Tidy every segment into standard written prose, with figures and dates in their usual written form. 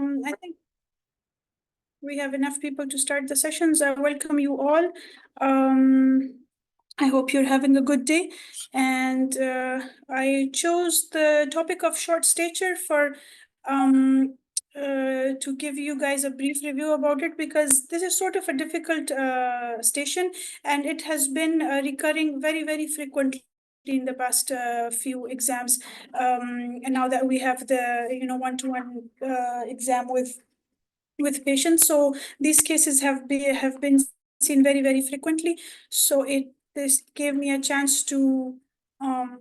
I think we have enough people to start the sessions. I welcome you all. I hope you're having a good day. And I chose the topic of short stature for to give you guys a brief review about it, because this is sort of a difficult station, and it has been recurring very, very frequently in the past few exams. And now that we have the one-to-one exam with patients, so these cases have been seen very, very frequently. So this gave me a chance to um,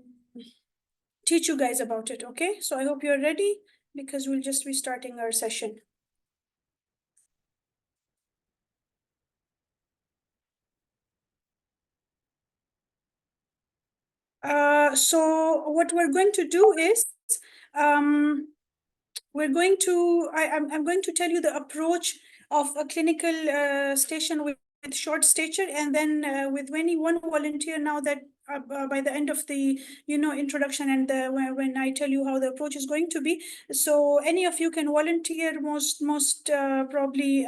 teach you guys about it. Okay, so I hope you're ready, because we'll just be starting our session. So what we're going to do is I'm going to tell you the approach of a clinical station with short stature, and then with one volunteer, now that by the end of the introduction, and when I tell you how the approach is going to be, so any of you can volunteer. Most probably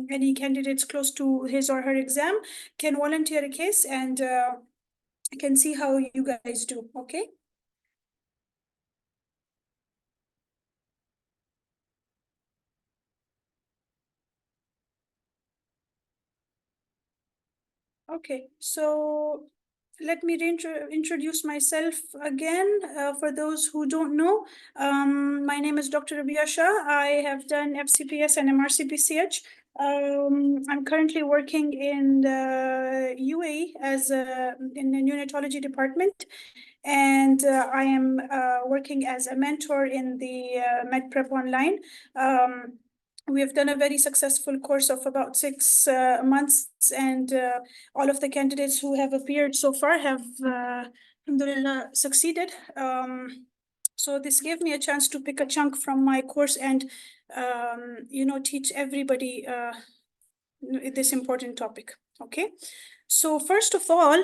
any candidates close to his or her exam can volunteer a case, and can see how you guys do. Okay. Okay, so let me introduce myself again. For those who don't know, my name is Dr. Rabia Shah. I have done FCPS and MRCPCH. I'm currently working in the UAE in the neonatology department, and I am working as a mentor in the MedPrep Online. We have done a very successful course of about 6 months, and all of the candidates who have appeared so far have, alhamdulillah, succeeded. So this gave me a chance to pick a chunk from my course and, teach everybody this important topic. Okay, so first of all,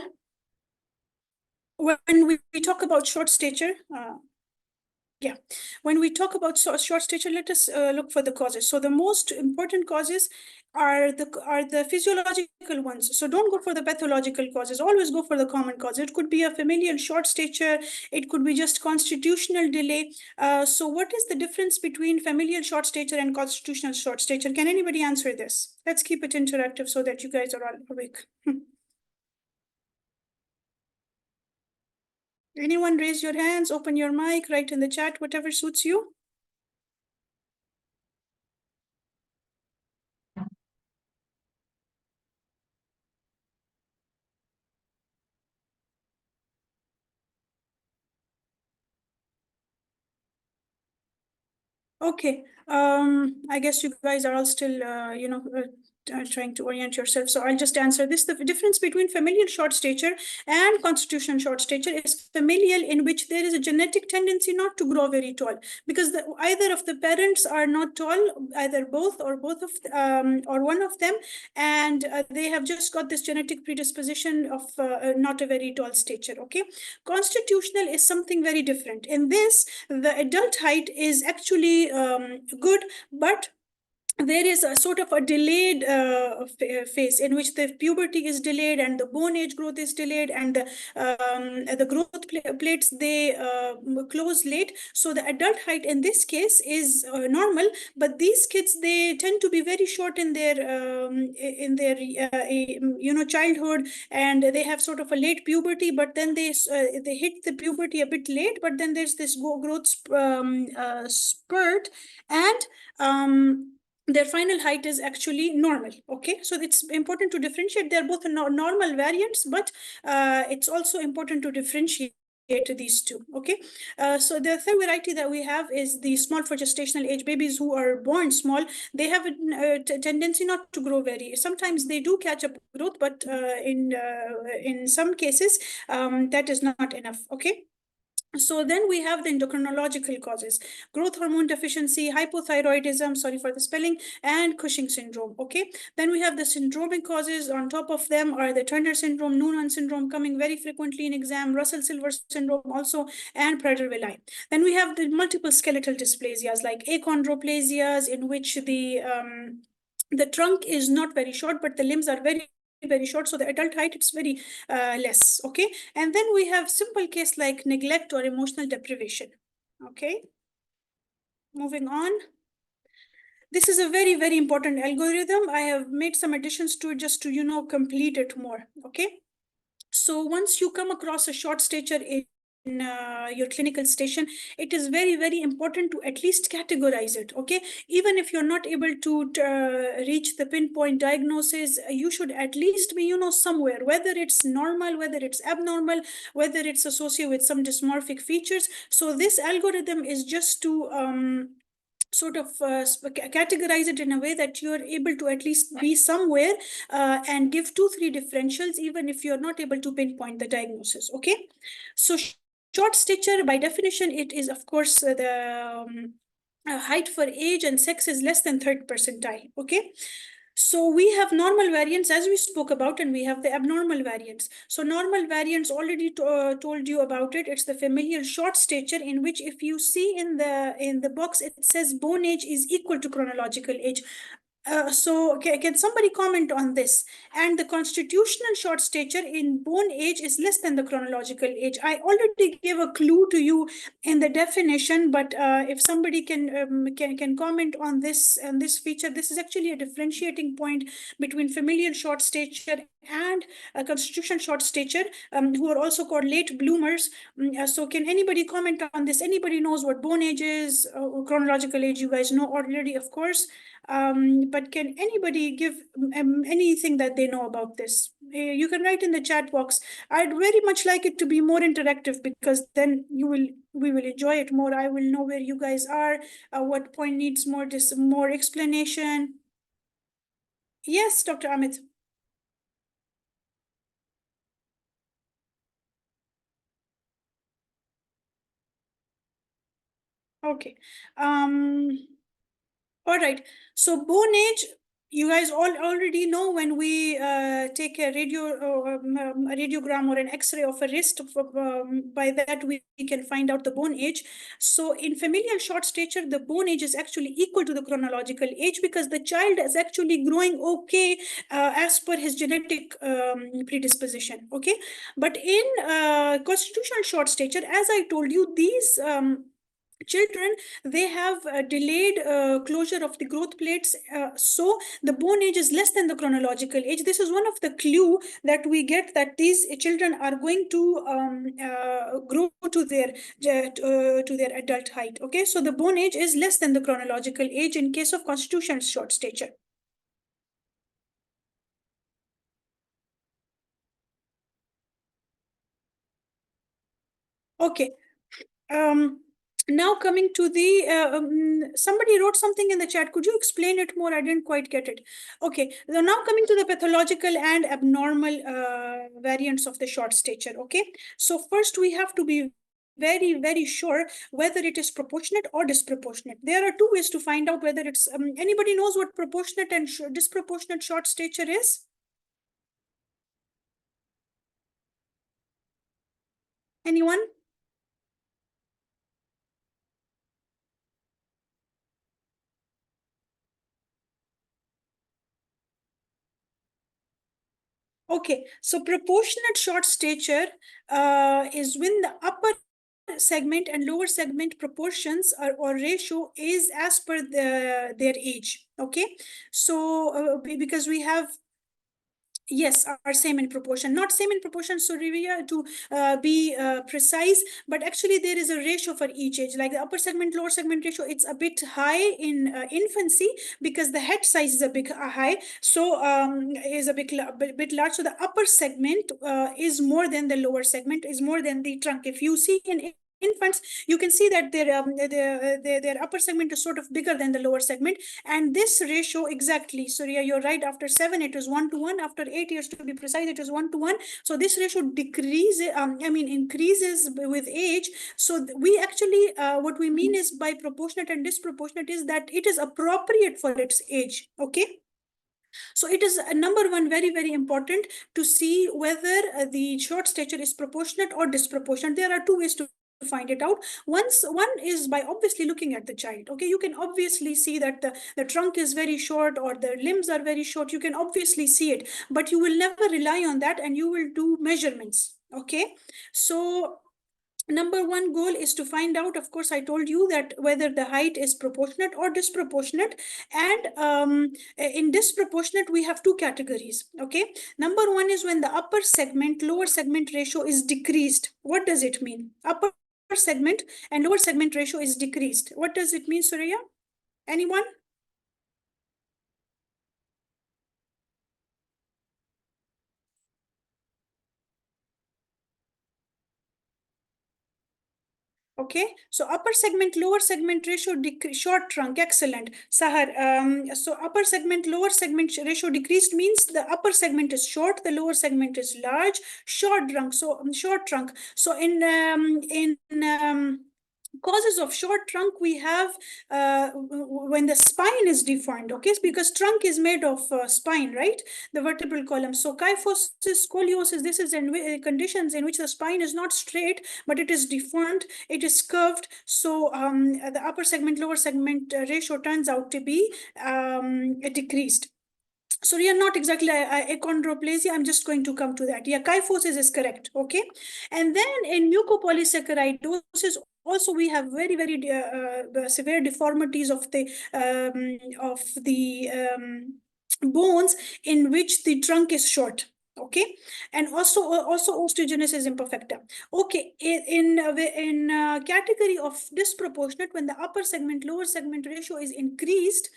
when we talk about short stature, when we talk about short stature, let us look for the causes. So the most important causes are the physiological ones. So don't go for the pathological causes. Always go for the common cause. It could be a familial short stature. It could be just constitutional delay. So what is the difference between familial short stature and constitutional short stature? Can anybody answer this? Let's keep it interactive so that you guys are all awake. Anyone raise your hands, open your mic, write in the chat, whatever suits you. Okay, I guess you guys are all still, trying to orient yourself. So I'll just answer this. The difference between familial short stature and constitutional short stature is familial, in which there is a genetic tendency not to grow very tall, because either of the parents are not tall, either both or or one of them, and they have just got this genetic predisposition of not a very tall stature. Okay, constitutional is something very different. In this, the adult height is actually good, but there is a sort of a delayed phase in which the puberty is delayed and the bone age growth is delayed, and the growth plates, they close late. So the adult height in this case is normal, but these kids, they tend to be very short in their childhood, and they have sort of a late puberty, but then they hit the puberty a bit late, but then there's this growth spurt, and their final height is actually normal. Okay, so it's important to differentiate. They're both normal variants, but it's also important to differentiate these two. Okay, so the third variety that we have is the small for gestational age babies who are born small. They have a tendency not to grow very. Sometimes they do catch up growth, but in some cases that is not enough. Okay. So then we have the endocrinological causes: growth hormone deficiency, hypothyroidism, sorry for the spelling, and Cushing syndrome. Okay. Then we have the syndromic causes. On top of them are the Turner syndrome, Noonan syndrome, coming very frequently in exam, Russell-Silver syndrome also, and Prader-Willi. Then we have the multiple skeletal dysplasias like achondroplasias, in which the trunk is not very short, but the limbs are very short. So the adult height, it's very less. Okay. And then we have simple case like neglect or emotional deprivation. Okay. Moving on. This is a very important algorithm. I have made some additions to it just to, complete it more. Okay. So once you come across a short stature in your clinical station, it is very important to at least categorize it. Okay. Even if you're not able to reach the pinpoint diagnosis, you should at least be, somewhere, whether it's normal, whether it's abnormal, whether it's associated with some dysmorphic features. So this algorithm is just to sort of categorize it in a way that you're able to at least be somewhere and give 2-3 differentials, even if you're not able to pinpoint the diagnosis. Okay. So short stature, by definition, it is, of course, the height for age and sex is less than third percentile. Okay. So we have normal variants, as we spoke about, and we have the abnormal variants. So normal variants, already told you about it. It's the familial short stature, in which if you see in the box, it says bone age is equal to chronological age. So can somebody comment on this? And the constitutional short stature in bone age is less than the chronological age. I already gave a clue to you in the definition, but if somebody can comment on this feature, this is actually a differentiating point between familial short stature and constitutional short stature, who are also called late bloomers. So can anybody comment on this? Anybody knows what bone age is? Chronological age, you guys know already, of course. But can anybody give anything that they know about this? You can write in the chat box. I'd very much like it to be more interactive, because then we will enjoy it more. I will know where you guys are, what point needs more explanation. Yes, Dr. Amit. Okay. All right. So bone age, you guys all already know, when we take a a radiogram or an X-ray of a wrist. By that we can find out the bone age. So in familial short stature, the bone age is actually equal to the chronological age, because the child is actually growing okay as per his genetic predisposition. Okay, but in constitutional short stature, as I told you, these children, they have delayed closure of the growth plates, so the bone age is less than the chronological age. This is one of the clue that we get, that these children are going to grow to their adult height. Okay, so the bone age is less than the chronological age in case of constitutional short stature. Okay. Now coming to the somebody wrote something in the chat. Could you explain it more? I didn't quite get it. Okay. So now coming to the pathological and abnormal variants of the short stature. Okay. So first we have to be very sure whether it is proportionate or disproportionate. There are two ways to find out whether it's anybody knows what proportionate and disproportionate short stature is? Anyone? Okay, so proportionate short stature is when the upper segment and lower segment proportions or ratio is as per their age. Okay, so because we have, yes, are same in proportion, not same in proportion, so Rivia, to be precise, but actually there is a ratio for each age. Like the upper segment, lower segment ratio, it's a bit high in infancy, because the head size is a bit high, so is a bit large. So the upper segment is more than the lower segment, is more than the trunk. If you see in infants, you can see that their upper segment is sort of bigger than the lower segment, and this ratio exactly, Surya, you're right, after 7 it is 1:1, after 8 years to be precise it is 1:1. So this ratio decreases, increases with age. So we actually, what we mean is by proportionate and disproportionate is that it is appropriate for its age. Okay. So it is number one, very, very important to see whether the short stature is proportionate or disproportionate. There are two ways to find it out. One is by obviously looking at the child. Okay, you can obviously see that the trunk is very short or the limbs are very short. You can obviously see it, but you will never rely on that, and you will do measurements. Okay, so number one goal is to find out, of course, I told you that whether the height is proportionate or disproportionate. And in disproportionate, we have two categories. Okay. Number one is when the upper segment, lower segment ratio is decreased. What does it mean? Upper segment and lower segment ratio is decreased. What does it mean, Surya? Anyone? Okay, so upper segment, lower segment ratio, short trunk, excellent. Sahar, so upper segment, lower segment ratio decreased means the upper segment is short, the lower segment is large, short trunk. So short trunk. So in causes of short trunk, we have when the spine is deformed, okay, because trunk is made of spine, right, the vertebral column. So kyphosis, scoliosis, this is in conditions in which the spine is not straight but it is deformed, it is curved. So the upper segment, lower segment ratio turns out to be decreased. So we are not exactly achondroplasia. I'm just going to come to that. Yeah, kyphosis is correct. Okay. And then in mucopolysaccharidosis, also we have very, very severe deformities of the bones in which the trunk is short. Okay. And also osteogenesis imperfecta. Okay. In category of disproportionate, when the upper segment, lower segment ratio is increased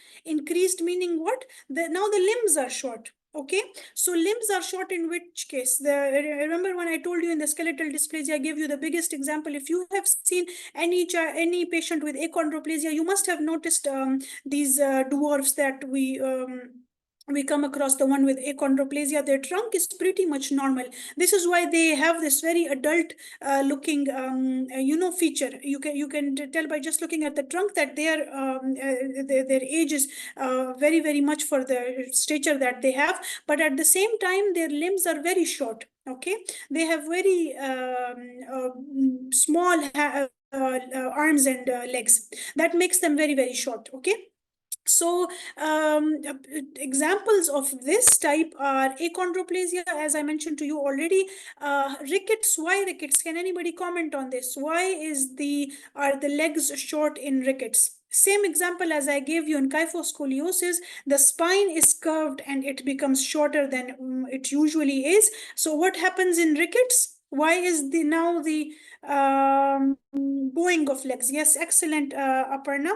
meaning what? Now the limbs are short. Okay, so limbs are short in which case? Remember when I told you in the skeletal dysplasia, I gave you the biggest example. If you have seen any patient with achondroplasia, you must have noticed these dwarfs that we come across, the one with achondroplasia. Their trunk is pretty much normal. This is why they have this very adult looking feature. You can tell by just looking at the trunk that their age is very, very much for the stature that they have, but at the same time their limbs are very short. Okay, they have very small arms and legs. That makes them very, very short. Okay. So examples of this type are achondroplasia, as I mentioned to you already. Rickets, why rickets? Can anybody comment on this? Why are the legs short in rickets? Same example as I gave you in kyphoscoliosis, the spine is curved and it becomes shorter than it usually is. So what happens in rickets? Why is now the bowing of legs? Yes, excellent, Aparna.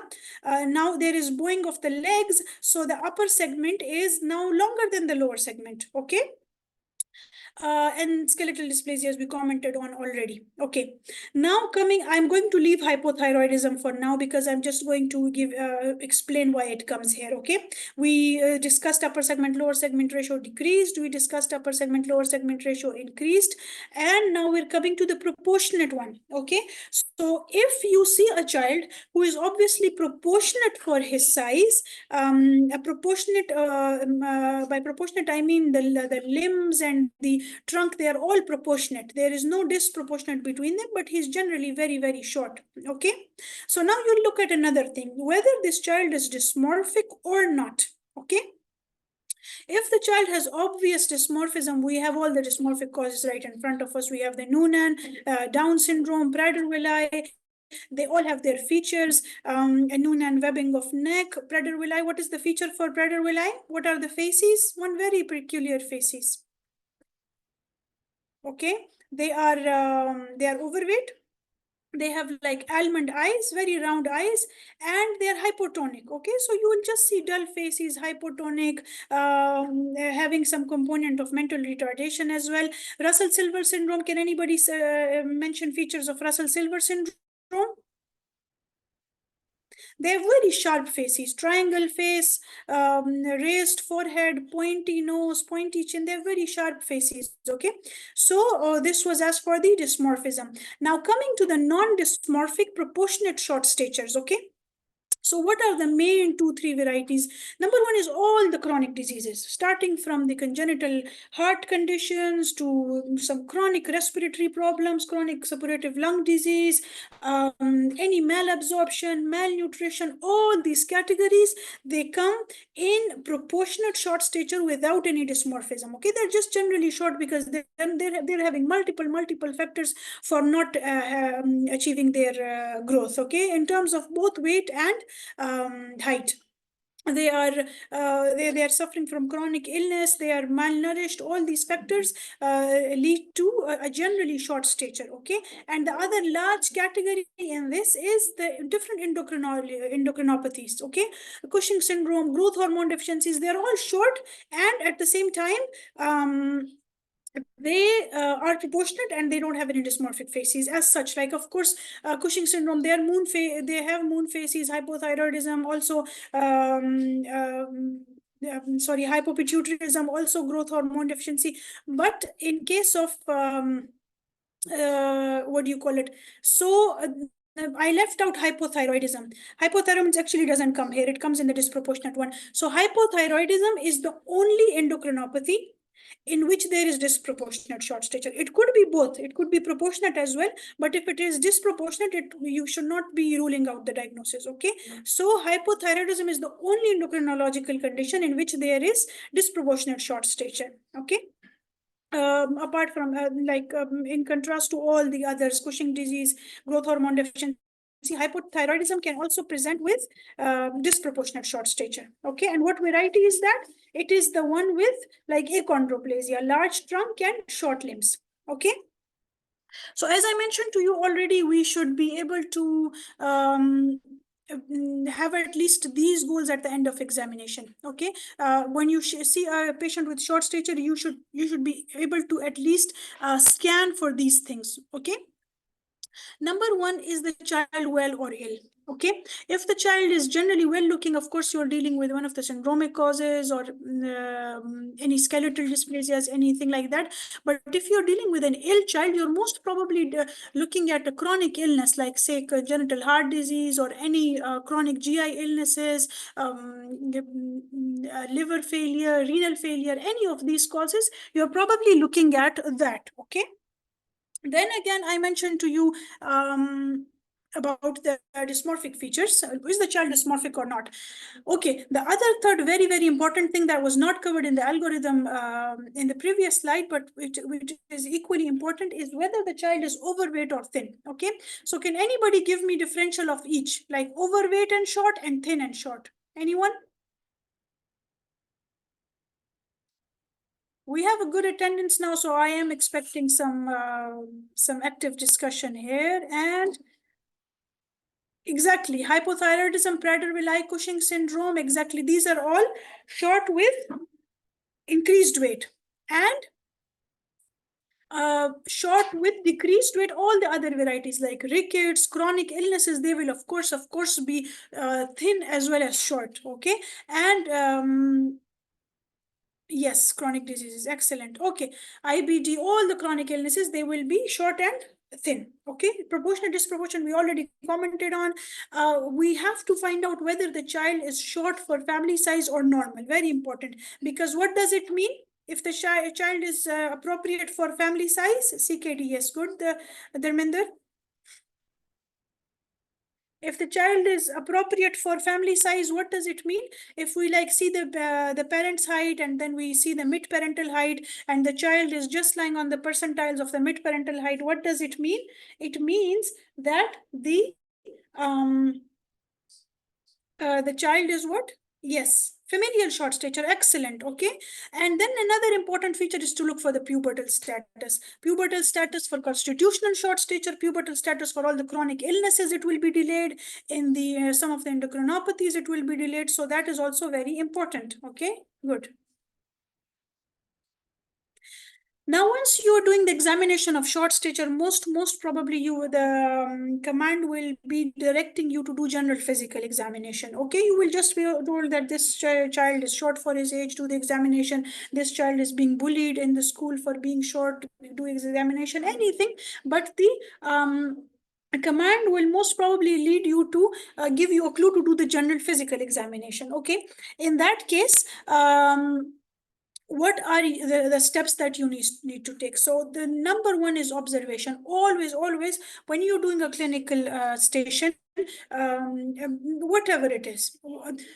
Now there is bowing of the legs, so the upper segment is now longer than the lower segment. Okay. And skeletal dysplasias we commented on already. Okay, now I'm going to leave hypothyroidism for now because I'm just going to explain why it comes here. Okay, we discussed upper segment, lower segment ratio decreased. We discussed upper segment, lower segment ratio increased. And now we're coming to the proportionate one. Okay, so if you see a child who is obviously proportionate for his size, a proportionate, by proportionate, I mean the limbs and the trunk, they are all proportionate. There is no disproportionate between them, but he's generally very, very short. Okay. So now you look at another thing, whether this child is dysmorphic or not. Okay. If the child has obvious dysmorphism, we have all the dysmorphic causes right in front of us. We have the Noonan, Down syndrome, Prader-Willi. They all have their features. A Noonan webbing of neck, Prader-Willi. What is the feature for Prader-Willi? What are the faces? One very peculiar faces. Okay, they are overweight. they have like almond eyes, very round eyes, and they're hypotonic. Okay, so you will just see dull faces, hypotonic, having some component of mental retardation as well. Russell Silver syndrome, can anybody mention features of Russell Silver syndrome? They have very sharp faces, triangle face, raised forehead, pointy nose, pointy chin. They have very sharp faces. Okay, so this was as for the dysmorphism. Now coming to the non-dysmorphic proportionate short statures. Okay. So what are the main 2-3 varieties? Number one is all the chronic diseases, starting from the congenital heart conditions to some chronic respiratory problems, chronic suppurative lung disease, any malabsorption, malnutrition, all these categories, they come in proportionate short stature without any dysmorphism. Okay, they're just generally short because they're having multiple factors for not achieving their growth. Okay, in terms of both weight and height, they are they are suffering from chronic illness, they are malnourished. All these factors lead to a generally short stature. Okay, and the other large category in this is the different endocrinopathies. Okay, Cushing syndrome, growth hormone deficiencies, they're all short, and at the same time they are proportionate and they don't have any dysmorphic faces as such. Like, of course, Cushing syndrome, they have moon faces, hypothyroidism, also sorry, hypopituitarism, also growth hormone deficiency. But in case of what do you call it? So I left out hypothyroidism. Hypothyroidism actually doesn't come here. It comes in the disproportionate one. So hypothyroidism is the only endocrinopathy in which there is disproportionate short stature. It could be both. It could be proportionate as well. But if it is disproportionate, you should not be ruling out the diagnosis. Okay. So hypothyroidism is the only endocrinological condition in which there is disproportionate short stature. Okay. Apart from in contrast to all the others, Cushing disease, growth hormone deficiency, hypothyroidism can also present with disproportionate short stature. Okay, and what variety is that? It is the one with like achondroplasia, large trunk and short limbs. Okay. So as I mentioned to you already, we should be able to have at least these goals at the end of examination. Okay, when you see a patient with short stature, you should be able to at least scan for these things. Okay. Number one, is the child well or ill? Okay, if the child is generally well looking, of course, you're dealing with one of the syndromic causes or any skeletal dysplasias, anything like that. But if you're dealing with an ill child, you're most probably looking at a chronic illness, like say congenital heart disease or any chronic GI illnesses, liver failure, renal failure, any of these causes, you're probably looking at that. Okay. Then again, I mentioned to you about the dysmorphic features. Is the child dysmorphic or not? Okay, the other third very important thing that was not covered in the algorithm in the previous slide, but which is equally important, is whether the child is overweight or thin. Okay, so can anybody give me differential of each, like overweight and short and thin and short? Anyone? We have a good attendance now, so I am expecting some active discussion here. And exactly, hypothyroidism, Prader-Willi, Cushing syndrome, exactly. These are all short with increased weight, and short with decreased weight. All the other varieties like rickets, chronic illnesses, they will of course be thin as well as short. Okay, and yes, chronic diseases, excellent. Okay, IBD, all the chronic illnesses, they will be short and thin. Okay, proportionate, disproportionate, we already commented on. We have to find out whether the child is short for family size or normal. Very important, because what does it mean? If the child is appropriate for family size, CKD, yes, good, Dharminder. If the child is appropriate for family size, what does it mean? If we like see the parent's height, and then we see the mid-parental height, and the child is just lying on the percentiles of the mid-parental height, what does it mean? It means that the child is what? Yes, Familial short stature, excellent. Okay. And then another important feature is to look for the pubertal status. Pubertal status for constitutional short stature, pubertal status for all the chronic illnesses, it will be delayed. In the some of the endocrinopathies, it will be delayed. So that is also very important. Okay, good. Now, once you are doing the examination of short stature, most probably the command will be directing you to do general physical examination. Okay, you will just be told that this child is short for his age, do the examination. This child is being bullied in the school for being short, do examination, anything. But the command will most probably lead you to give you a clue to do the general physical examination. Okay, in that case, what are the steps that you need to take? So the number one is observation. Always when you're doing a clinical station, whatever it is,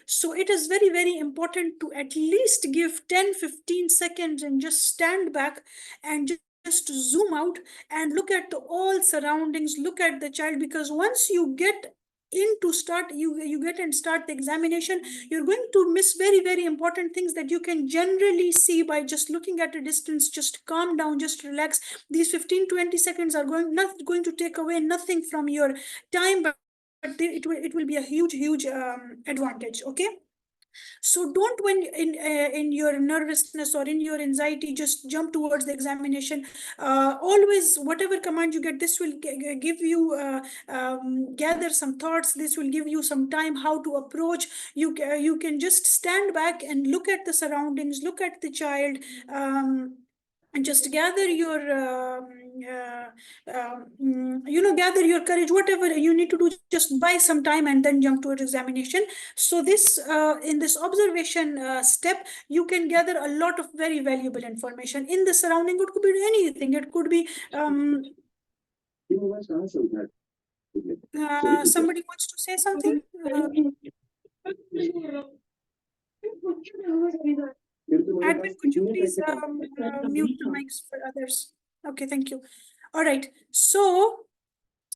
so it is very important to at least give 10-15 seconds and just stand back and just zoom out and look at the all surroundings, look at the child, because once you get into start you get and start the examination, you're going to miss very important things that you can generally see by just looking at a distance. Just calm down, just relax. These 15-20 seconds are not going to take away nothing from your time, but it will be a huge advantage. Okay, so don't, when in your nervousness or in your anxiety, just jump towards the examination. Always, whatever command you get, this will give you gather some thoughts. This will give you some time how to approach. You can just stand back and look at the surroundings, look at the child. And just gather your gather your courage, whatever you need to do, just buy some time and then jump towards examination. So this in this observation step, you can gather a lot of very valuable information in the surrounding. It could be anything. It could be somebody wants to say something. Admin, could you please mute the mics for others? Okay, thank you. All right. So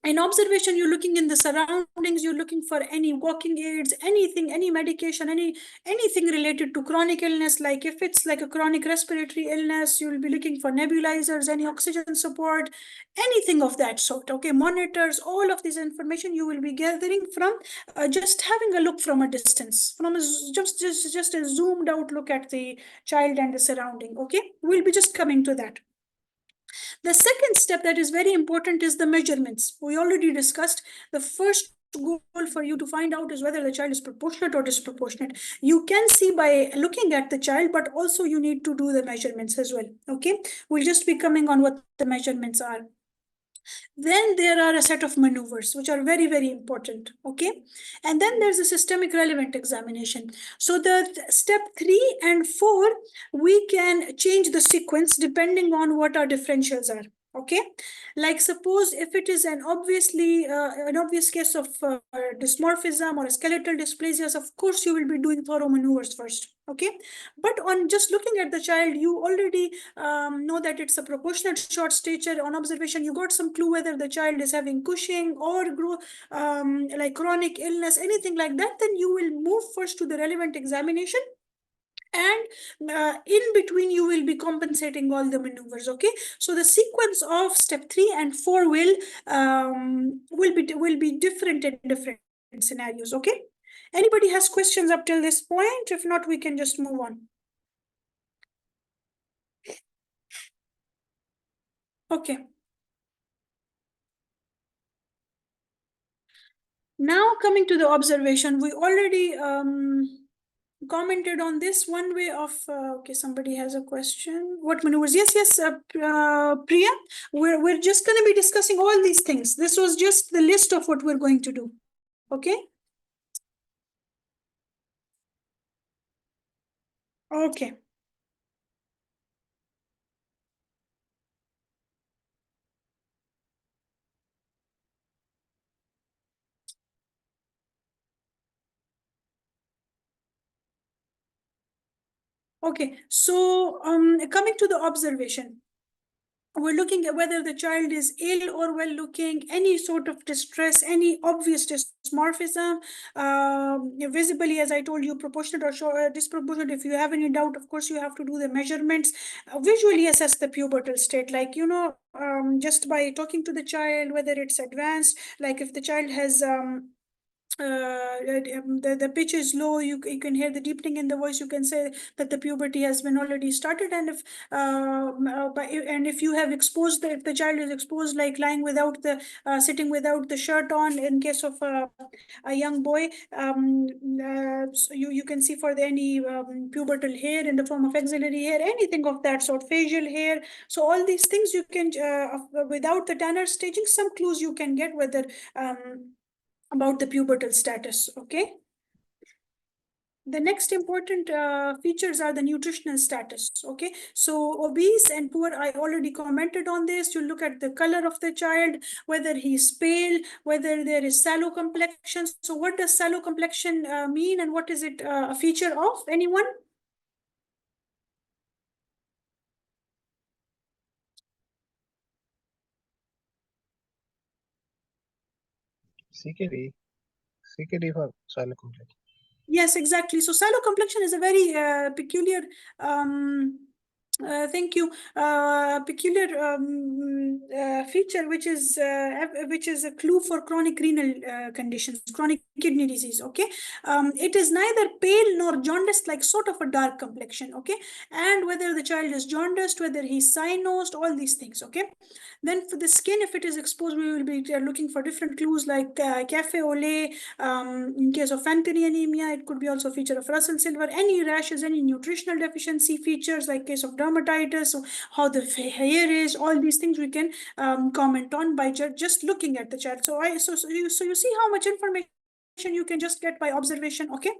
in observation, you're looking in the surroundings, you're looking for any walking aids, anything, any medication, anything related to chronic illness. Like if it's like a chronic respiratory illness, you'll be looking for nebulizers, any oxygen support, anything of that sort. Okay, monitors, all of this information you will be gathering from just having a look from a distance, from a, just a zoomed out look at the child and the surrounding. Okay, we'll be just coming to that. The second step that is very important is the measurements. We already discussed the first goal for you to find out is whether the child is proportionate or disproportionate. You can see by looking at the child, but also you need to do the measurements as well. Okay, we'll just be coming on what the measurements are. Then there are a set of maneuvers which are very important. Okay, and then there's a systemic relevant examination. So the step 3 and 4, we can change the sequence depending on what our differentials are. Okay, like suppose if it is an obvious case of dysmorphism or skeletal dysplasias, of course you will be doing thorough maneuvers first. Okay, but on just looking at the child, you already know that it's a proportionate short stature. On observation, you got some clue whether the child is having Cushing or like chronic illness, anything like that. Then you will move first to the relevant examination, and in between you will be compensating all the maneuvers. Okay, so the sequence of step 3 and 4 will be different in different scenarios. Okay, anybody has questions up till this point? If not, we can just move on. Okay, now coming to the observation, we already commented on this one way of okay, somebody has a question. What maneuvers? Yes, Priya, we're just going to be discussing all these things. This was just the list of what we're going to do. Okay, okay. Okay, so coming to the observation. we're looking at whether the child is ill or well looking, any sort of distress, any obvious dysmorphism, visibly, as I told you, proportionate or disproportionate. If you have any doubt, of course, you have to do the measurements, visually assess the pubertal state, like, just by talking to the child, whether it's advanced, like if the child has the pitch is low, you can hear the deepening in the voice, you can say that the puberty has been already started. And if you have exposed if the child is exposed, like lying without the sitting without the shirt on, in case of a young boy, so you can see for any pubertal hair in the form of axillary hair, anything of that sort, facial hair. So all these things you can, without the Tanner staging, some clues you can get whether about the pubertal status. Okay. The next important features are the nutritional status. Okay, so obese and poor, I already commented on this. You look at the color of the child, whether he's pale, whether there is sallow complexion. So what does sallow complexion mean, and what is it a feature of? Anyone? CKD. CKD for sallow complexion. Yes, exactly. So sallow complexion is a very peculiar thank you. Peculiar feature, which is a clue for chronic renal conditions, chronic kidney disease. Okay, it is neither pale nor jaundiced, like sort of a dark complexion. Okay, and whether the child is jaundiced, whether he's cyanosed, all these things. Okay, then for the skin, if it is exposed, we will be looking for different clues like cafe au lait. In case of Fanconi anemia, it could be also a feature of Russell silver. Any rashes, any nutritional deficiency features, like case of dermatitis, so how the hair is, all these things we can comment on by just looking at the chart. So you see how much information you can just get by observation. Okay.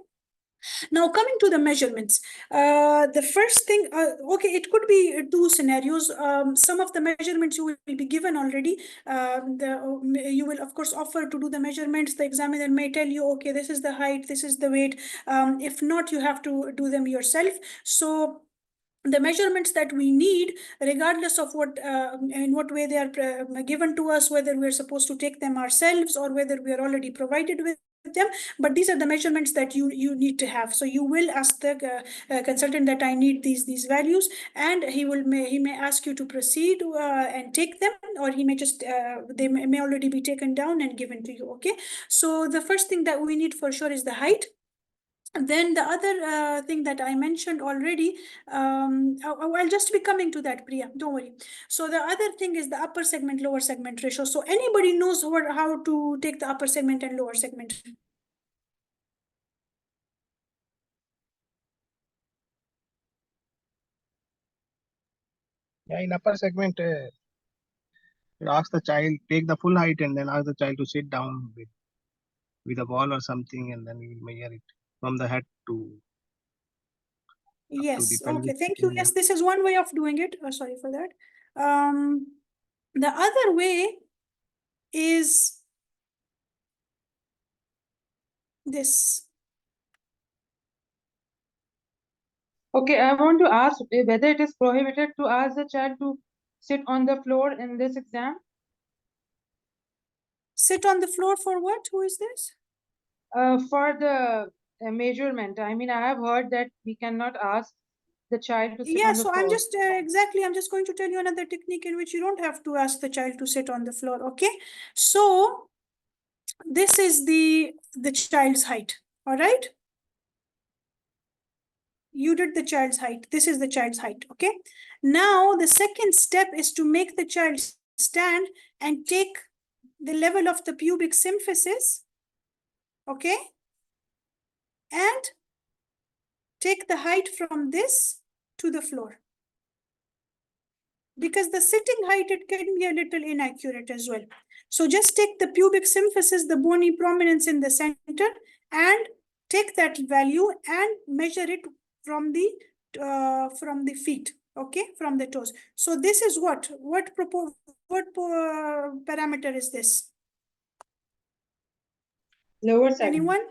Now, coming to the measurements, the first thing, okay, it could be two scenarios. Some of the measurements you will be given already. You will, of course, offer to do the measurements. The examiner may tell you, okay, this is the height, this is the weight. If not, you have to do them yourself. So the measurements that we need, regardless of what in what way they are given to us, whether we're supposed to take them ourselves or whether we are already provided with them, but these are the measurements that you need to have. So you will ask the consultant that I need these values, and he may ask you to proceed and take them, or he may just they may already be taken down and given to you. Okay, so the first thing that we need for sure is the height. Then the other thing that I mentioned already, I'll just be coming to that, Priya, don't worry. So the other thing is the upper segment, lower segment ratio. So anybody knows how to take the upper segment and lower segment? Yeah, in upper segment, you ask the child, take the full height, and then ask the child to sit down with a ball or something, and then we will measure it from the head to Yes, the okay, pelvic thank you. area. Yes, this is one way of doing it. Sorry for that. The other way is this. Okay, I want to ask whether it is prohibited to ask the child to sit on the floor in this exam. Sit on the floor for what? Who is this? For the measurement. I mean, I have heard that we cannot ask the child to sit Yeah, on the so floor. I'm just I'm just going to tell you another technique in which you don't have to ask the child to sit on the floor. Okay, so this is the child's height. All right, you did the child's height. This is the child's height. Okay, now the second step is to make the child stand and take the level of the pubic symphysis. Okay, and take the height from this to the floor. Because the sitting height, it can be a little inaccurate as well. So just take the pubic symphysis, the bony prominence in the center, and take that value and measure it from the feet, okay, from the toes. So this is what parameter is this? Lower segment. Anyone?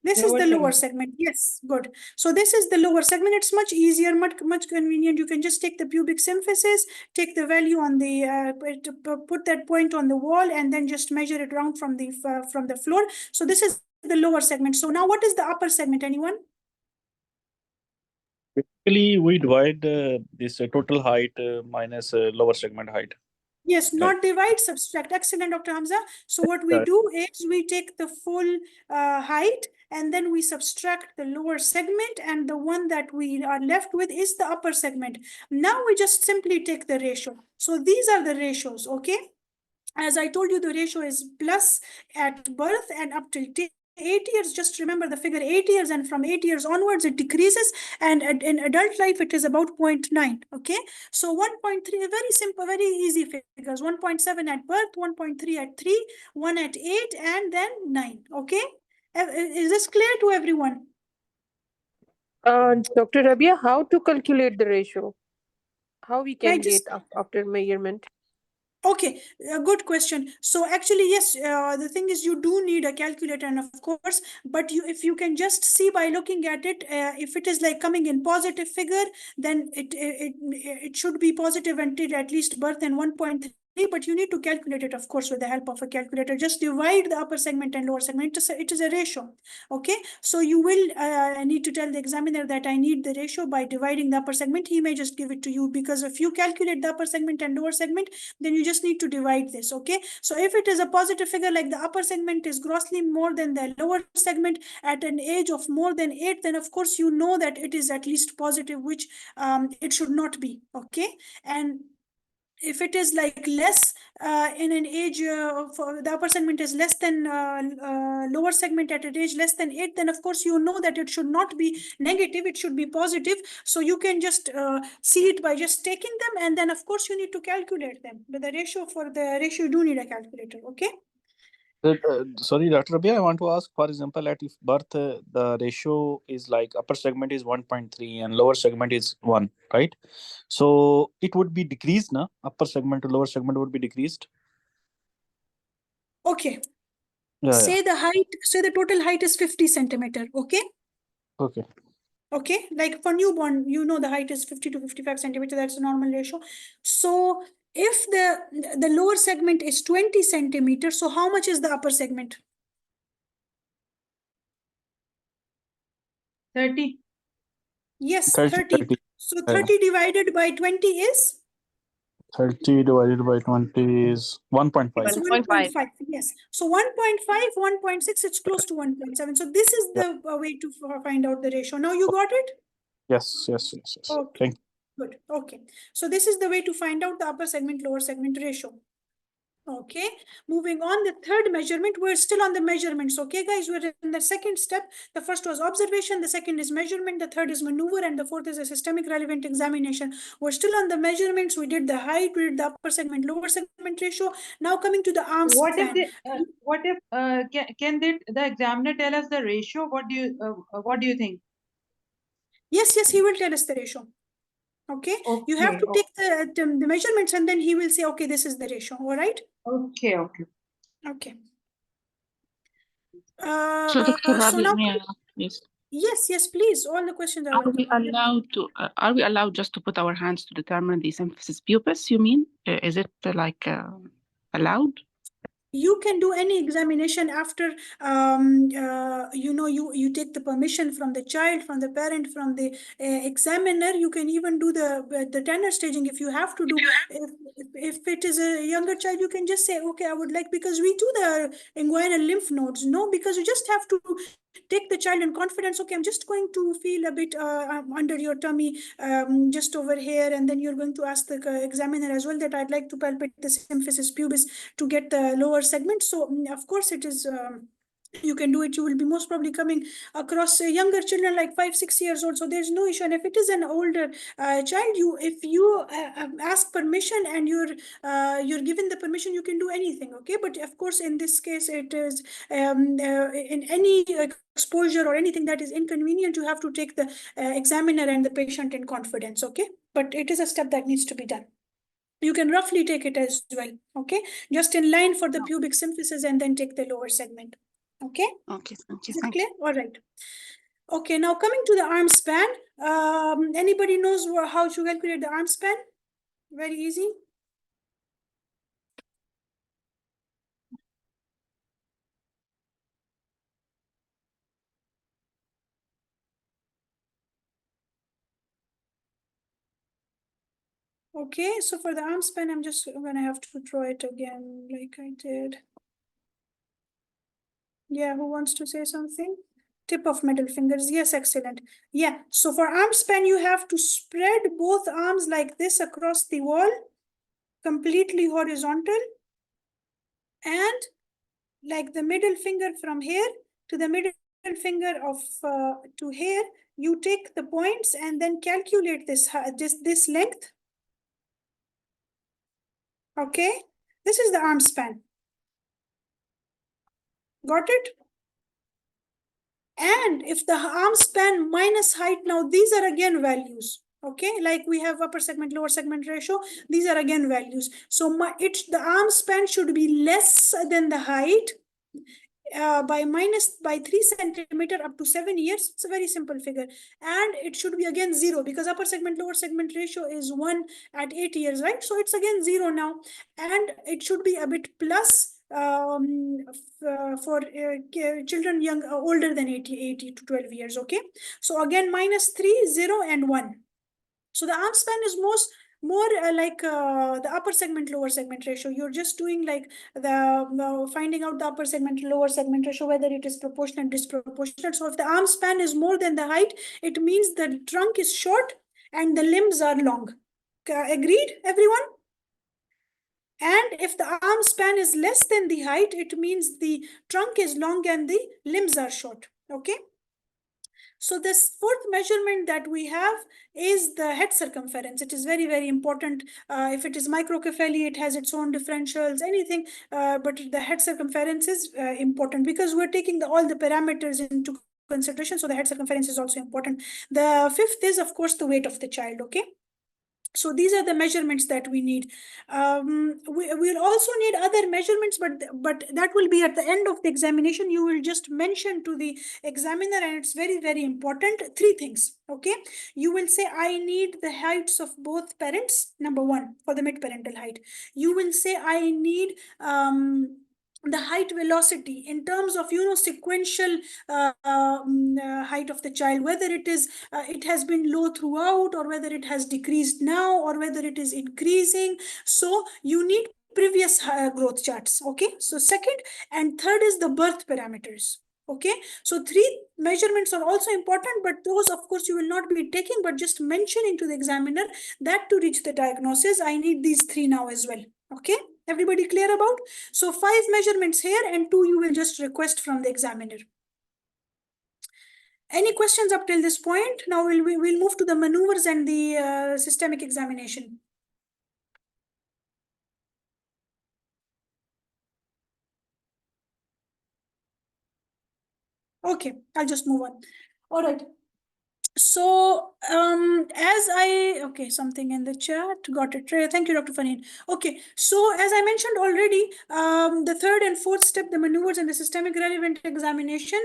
This is Lower the lower segment. segment. Yes, good. So this is the lower segment. It's much easier, much convenient. You can just take the pubic symphysis, take the value on the put that point on the wall, and then just measure it around from the floor. So this is the lower segment. So now, what is the upper segment? Anyone? Basically, we divide this total height minus lower segment height. Yes, Right. not divide, subtract. Excellent, Dr. Hamza. So what we Right. do is we take the full height and then we subtract the lower segment, and the one that we are left with is the upper segment. Now we just simply take the ratio. So these are the ratios, okay? As I told you, the ratio is plus at birth and up till 8 years. Just remember the figure 8 years, and from 8 years onwards it decreases, and in adult life it is about 0.9. Okay, so 1.3, very simple, very easy figures. 1.7 at birth, 1.3 at 3, 1 at 8, and then 9. Okay, is this clear to everyone? Dr. Rabia, how to calculate the ratio? How we can Right, just get after measurement? okay, a good question. So actually, yes, the thing is you do need a calculator, and of course, but if you can just see by looking at it, if it is like coming in positive figure, then it should be positive until at least birth and 1.3. But you need to calculate it, of course, with the help of a calculator. Just divide the upper segment and lower segment. It is a ratio. Okay, so you will need to tell the examiner that I need the ratio by dividing the upper segment. He may just give it to you, because if you calculate the upper segment and lower segment, then you just need to divide this. Okay, so if it is a positive figure, like the upper segment is grossly more than the lower segment at an age of more than 8, then of course you know that it is at least positive, which it should not be. Okay, and if it is like less in an age for the upper segment is less than lower segment at an age less than 8, then of course you know that it should not be negative, it should be positive. So you can just see it by just taking them, and then of course you need to calculate them. But the ratio, for the ratio, you do need a calculator. Okay. Sorry, Dr. Rabia, I want to ask, for example, at if birth, the ratio is like upper segment is 1.3 and lower segment is 1, right? So it would be decreased, na? Upper segment to lower segment would be decreased. Okay. Yeah, Say the height, say the total height is 50 centimeter. Okay. Okay. Okay, like for newborn, you know the height is 50 to 55 centimeter. That's a normal ratio. So if the lower segment is 20 centimeters, so how much is the upper segment? 30. Yes, 30, 30. 30. So 30 divided by 20 is? 30 divided by 20 is 1.5. It's 1.5. Yes. So 1.5, 1.6, it's close to 1.7. So this is the way to find out the ratio. Now you got it? Yes. Okay. Thank you. Good. Okay. So this is the way to find out the upper segment, lower segment ratio. Okay, moving on, the third measurement, we're still on the measurements. Okay, guys, we're in the second step. The first was observation, the second is measurement, the third is maneuver, and the fourth is a systemic relevant examination. We're still on the measurements. We did the height, we did the upper segment, lower segment ratio. Now coming to the arm span. Can the examiner tell us the ratio? What do you think? Yes, he will tell us the ratio. Okay, you have to take the measurements, and then he will say, okay, this is the ratio. All right. Okay. Okay. So, Dr. So Rabia, now, may I ask, please? yes, please. All the questions are welcome. Are we allowed just to put our hands to determine the symphysis pubis, you mean? Is it allowed? You can do any examination after, you take the permission from the child, from the parent, from the examiner. You can even do the Tanner staging if you have to do. If it is a younger child, you can just say, okay, I would like, because we do the inguinal lymph nodes. No, because you just have to take the child in confidence. Okay, I'm just going to feel a bit under your tummy, just over here, and then you're going to ask the examiner as well that I'd like to palpate the symphysis pubis to get the lower segment. So of course it is, you can do it. You will be most probably coming across younger children like 5-6 years old, so there's no issue. And if it is an older child, if you ask permission and you're given the permission, you can do anything. Okay, but of course in this case it is in any exposure or anything that is inconvenient, you have to take the examiner and the patient in confidence. Okay, but it is a step that needs to be done. You can roughly take it as well. Okay, just in line for the pubic symphysis, and then take the lower segment. Okay, Okay, thank you. is it Thank clear? All right. Okay, now coming to the arm span. Anybody knows how to calculate the arm span? Very easy. Okay, so for the arm span, I'm just gonna have to draw it again like I did. Yeah, who wants to say something? Tip of middle fingers. Yes, excellent. Yeah, so for arm span, you have to spread both arms like this across the wall, completely horizontal, and like the middle finger from here to the middle finger of to here, you take the points and then calculate this length. Okay, this is the arm span. Got it? And if the arm span minus height, now these are again values. Okay, like we have upper segment, lower segment ratio. These are again values. So the arm span should be less than the height by 3 centimeter up to 7 years. It's a very simple figure. And it should be again 0 because upper segment, lower segment ratio is 1 at 8 years, right? So it's again 0 now. And it should be a bit plus for children older than 80 to 12 years. Okay, so again minus 3, 0 and 1. So the arm span is more like the upper segment lower segment ratio. You're just doing like the finding out the upper segment lower segment ratio, whether it is proportionate disproportionate. So if the arm span is more than the height, it means the trunk is short and the limbs are long. Agreed, everyone? And if the arm span is less than the height, it means the trunk is long and the limbs are short. Okay. So this fourth measurement that we have is the head circumference. It is very, very important. If it is microcephaly, it has its own differentials, anything, but the head circumference is important because we're taking all the parameters into consideration. So the head circumference is also important. The fifth is, of course, the weight of the child. Okay. So these are the measurements that we need. We'll also need other measurements, but that will be at the end of the examination. You will just mention to the examiner, and it's very, very important. 3 things, okay? You will say, I need the heights of both parents, number 1, for the mid-parental height. You will say, I need the height velocity in terms of sequential height of the child, whether it has been low throughout or whether it has decreased now or whether it is increasing. So you need previous growth charts. Okay, so second and third is the birth parameters. Okay, so 3 measurements are also important, but those of course you will not be taking, but just mentioning to the examiner that to reach the diagnosis I need these 3 now as well. Okay, everybody clear about? So 5 measurements here and 2 you will just request from the examiner. Any questions up till this point? Now we'll move to the maneuvers and the systemic examination. Okay, I'll just move on. All right. So okay, something in the chat, got it. Thank you, Dr. Faneen. Okay, so as I mentioned already, the third and fourth step, the maneuvers and the systemic relevant examination,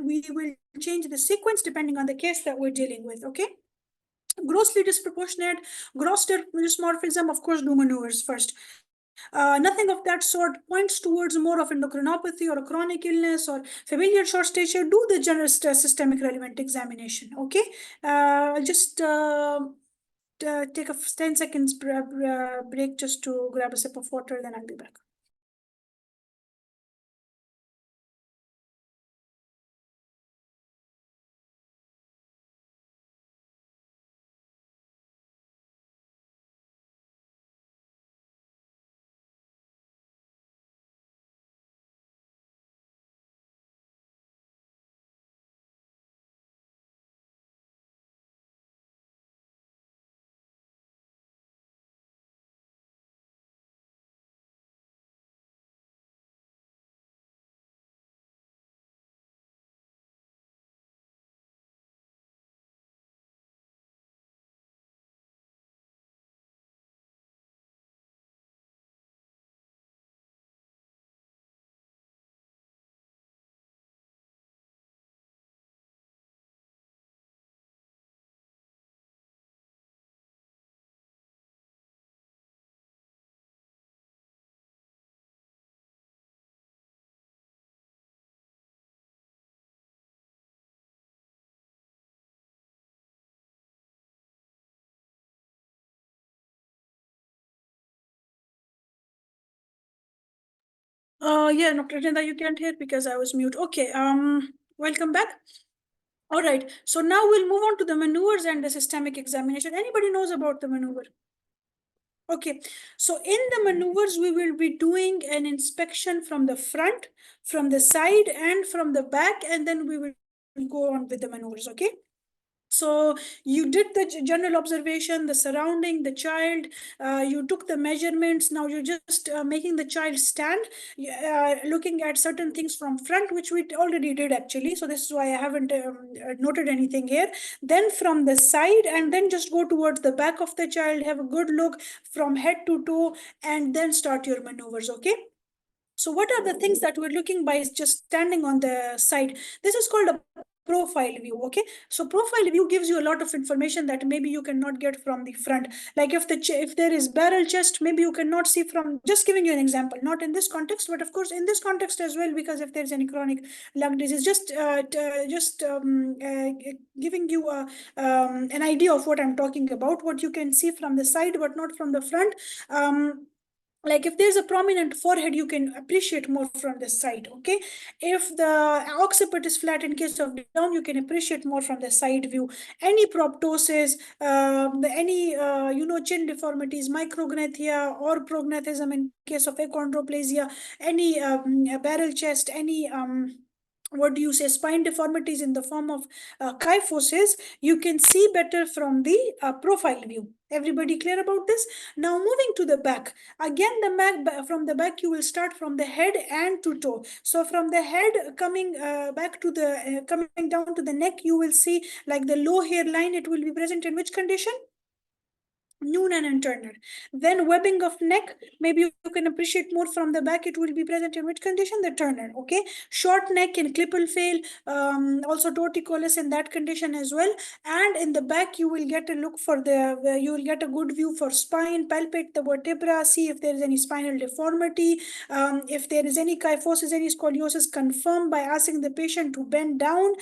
we will change the sequence depending on the case that we're dealing with. Okay. Grossly disproportionate, gross dysmorphism, of course, do maneuvers first. Nothing of that sort points towards more of endocrinopathy or a chronic illness or familial short stature. Do the general systemic relevant examination. Okay, I'll just take a 10 seconds break just to grab a sip of water, then I'll be back. Yeah, Dr. Nida, you can't hear because I was mute. Okay, welcome back. All right, so now we'll move on to the maneuvers and the systemic examination. Anybody knows about the maneuver? Okay, so in the maneuvers, we will be doing an inspection from the front, from the side, and from the back, and then we will go on with the maneuvers, okay? So you did the general observation, the surrounding, the child, you took the measurements. Now you're just making the child stand, looking at certain things from front, which we already did actually. So this is why I haven't noted anything here. Then from the side, and then just go towards the back of the child, have a good look from head to toe, and then start your maneuvers, okay? So what are the things that we're looking by just standing on the side? This is called a profile view, okay? So profile view gives you a lot of information that maybe you cannot get from the front. Like if there is barrel chest, maybe you cannot see from, just giving you an example, not in this context, but of course in this context as well, because if there's any chronic lung disease, just giving you an idea of what I'm talking about, what you can see from the side, but not from the front. Like if there's a prominent forehead, you can appreciate more from the side, okay? If the occiput is flat in case of down, you can appreciate more from the side view. Any proptosis, any, chin deformities, micrognathia or prognathism in case of achondroplasia, any barrel chest, any what do you say, spine deformities in the form of kyphosis, you can see better from the profile view. Everybody clear about this? Now moving to the back. Again, from the back, you will start from the head and to toe. So from the head coming back to the, coming down to the neck, you will see like the low hairline, it will be present in which condition? Noonan and Turner. Then webbing of neck, maybe you can appreciate more from the back, it will be present in which condition? The Turner, okay? Short neck in Klippel-Fehl, also torticollis in that condition as well. And in the back, you will get a look for the, you will get a good view for spine, palpate the vertebra, see if there is any spinal deformity, if there is any kyphosis, any scoliosis, confirm by asking the patient to bend down.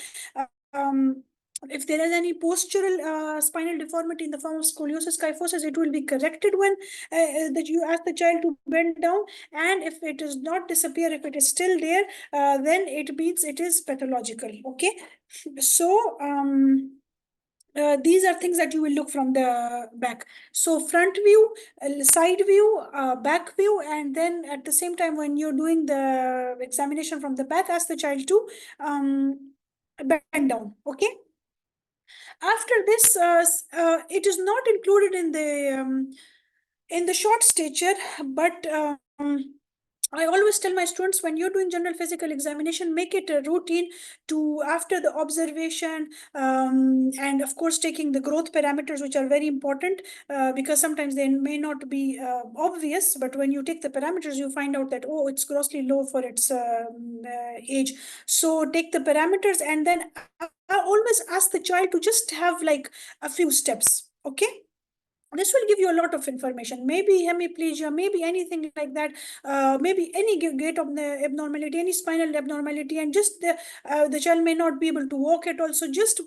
If there is any postural spinal deformity in the form of scoliosis, kyphosis, it will be corrected when that you ask the child to bend down. And if it does not disappear, if it is still there, then it means it is pathological, okay? So these are things that you will look from the back. So front view, side view, back view, and then at the same time when you're doing the examination from the back, ask the child to bend down, okay? After this, it is not included in the short stature, but I always tell my students, when you're doing general physical examination, make it a routine to, after the observation, and of course taking the growth parameters, which are very important, because sometimes they may not be obvious, but when you take the parameters, you find out that, oh, it's grossly low for its age. So take the parameters, and then I always ask the child to just have like a few steps, okay? This will give you a lot of information, maybe hemiplegia, maybe anything like that, maybe any gait abnormality, any spinal abnormality, and just the child may not be able to walk at all. So just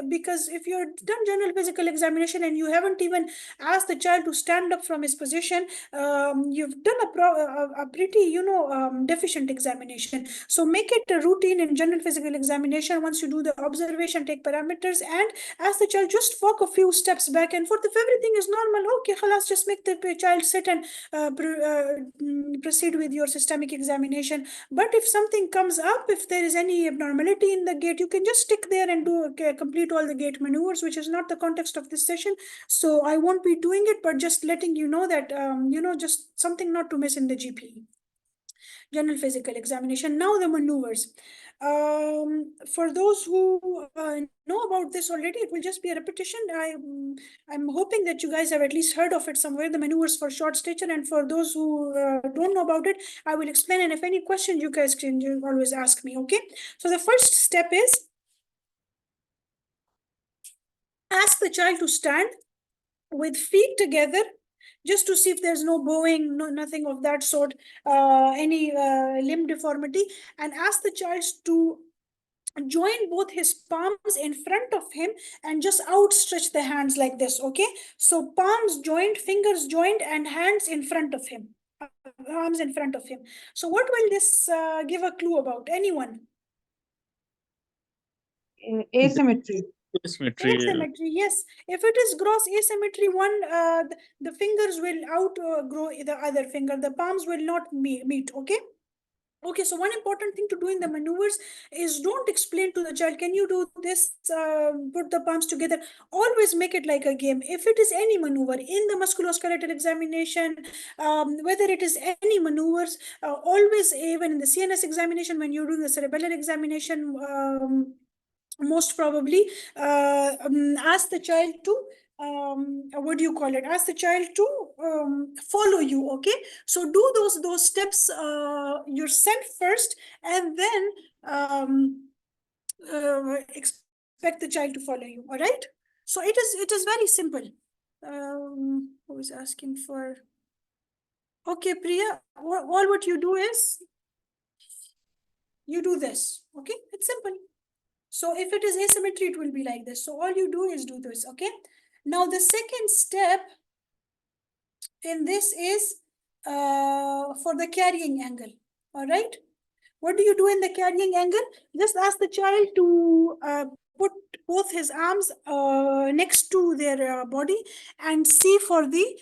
because if you're done general physical examination and you haven't even asked the child to stand up from his position, you've done a pretty, deficient examination. So make it a routine in general physical examination. Once you do the observation, take parameters, and ask the child just walk a few steps back and forth. If everything is normal, okay, khalas, just make the child sit and proceed with your systemic examination. But if something comes up, if there is any abnormality in the gait, you can just stick there and do complete all the gait maneuvers, which is not the context of this session. So I won't be doing it, but just letting you know that, just something not to miss in the GP. General physical examination. Now the maneuvers. For those who know about this already, it will just be a repetition. I'm hoping that you guys have at least heard of it somewhere, the maneuvers for short stature. And for those who don't know about it, I will explain. And if any question, you guys can always ask me, okay? So the first step is ask the child to stand with feet together, just to see if there's no bowing, nothing of that sort, any limb deformity, and ask the child to join both his palms in front of him and just outstretch the hands like this, okay? So palms joined, fingers joined, and hands in front of him. arms in front of him. So what will this give a clue about? Anyone? Asymmetry. Asymmetry. Asymmetry, yes. If it is gross asymmetry, the fingers will outgrow the other finger. The palms will not meet. Okay. Okay, so one important thing to do in the maneuvers is don't explain to the child, can you do this, put the palms together. Always make it like a game. If it is any maneuver in the musculoskeletal examination, whether it is any maneuvers, always, even in the CNS examination, when you're doing the cerebellar examination, most probably ask the child to what do you call it, ask the child to follow you. Okay, so do those steps yourself first, and then expect the child to follow you. All right, so it is very simple. Who is asking for? Okay, Priya, all what you do is you do this. Okay, it's simple. So if it is asymmetry, it will be like this. So all you do is do this, okay? Now the second step in this is for the carrying angle, all right? What do you do in the carrying angle? Just ask the child to put both his arms next to their body and see for the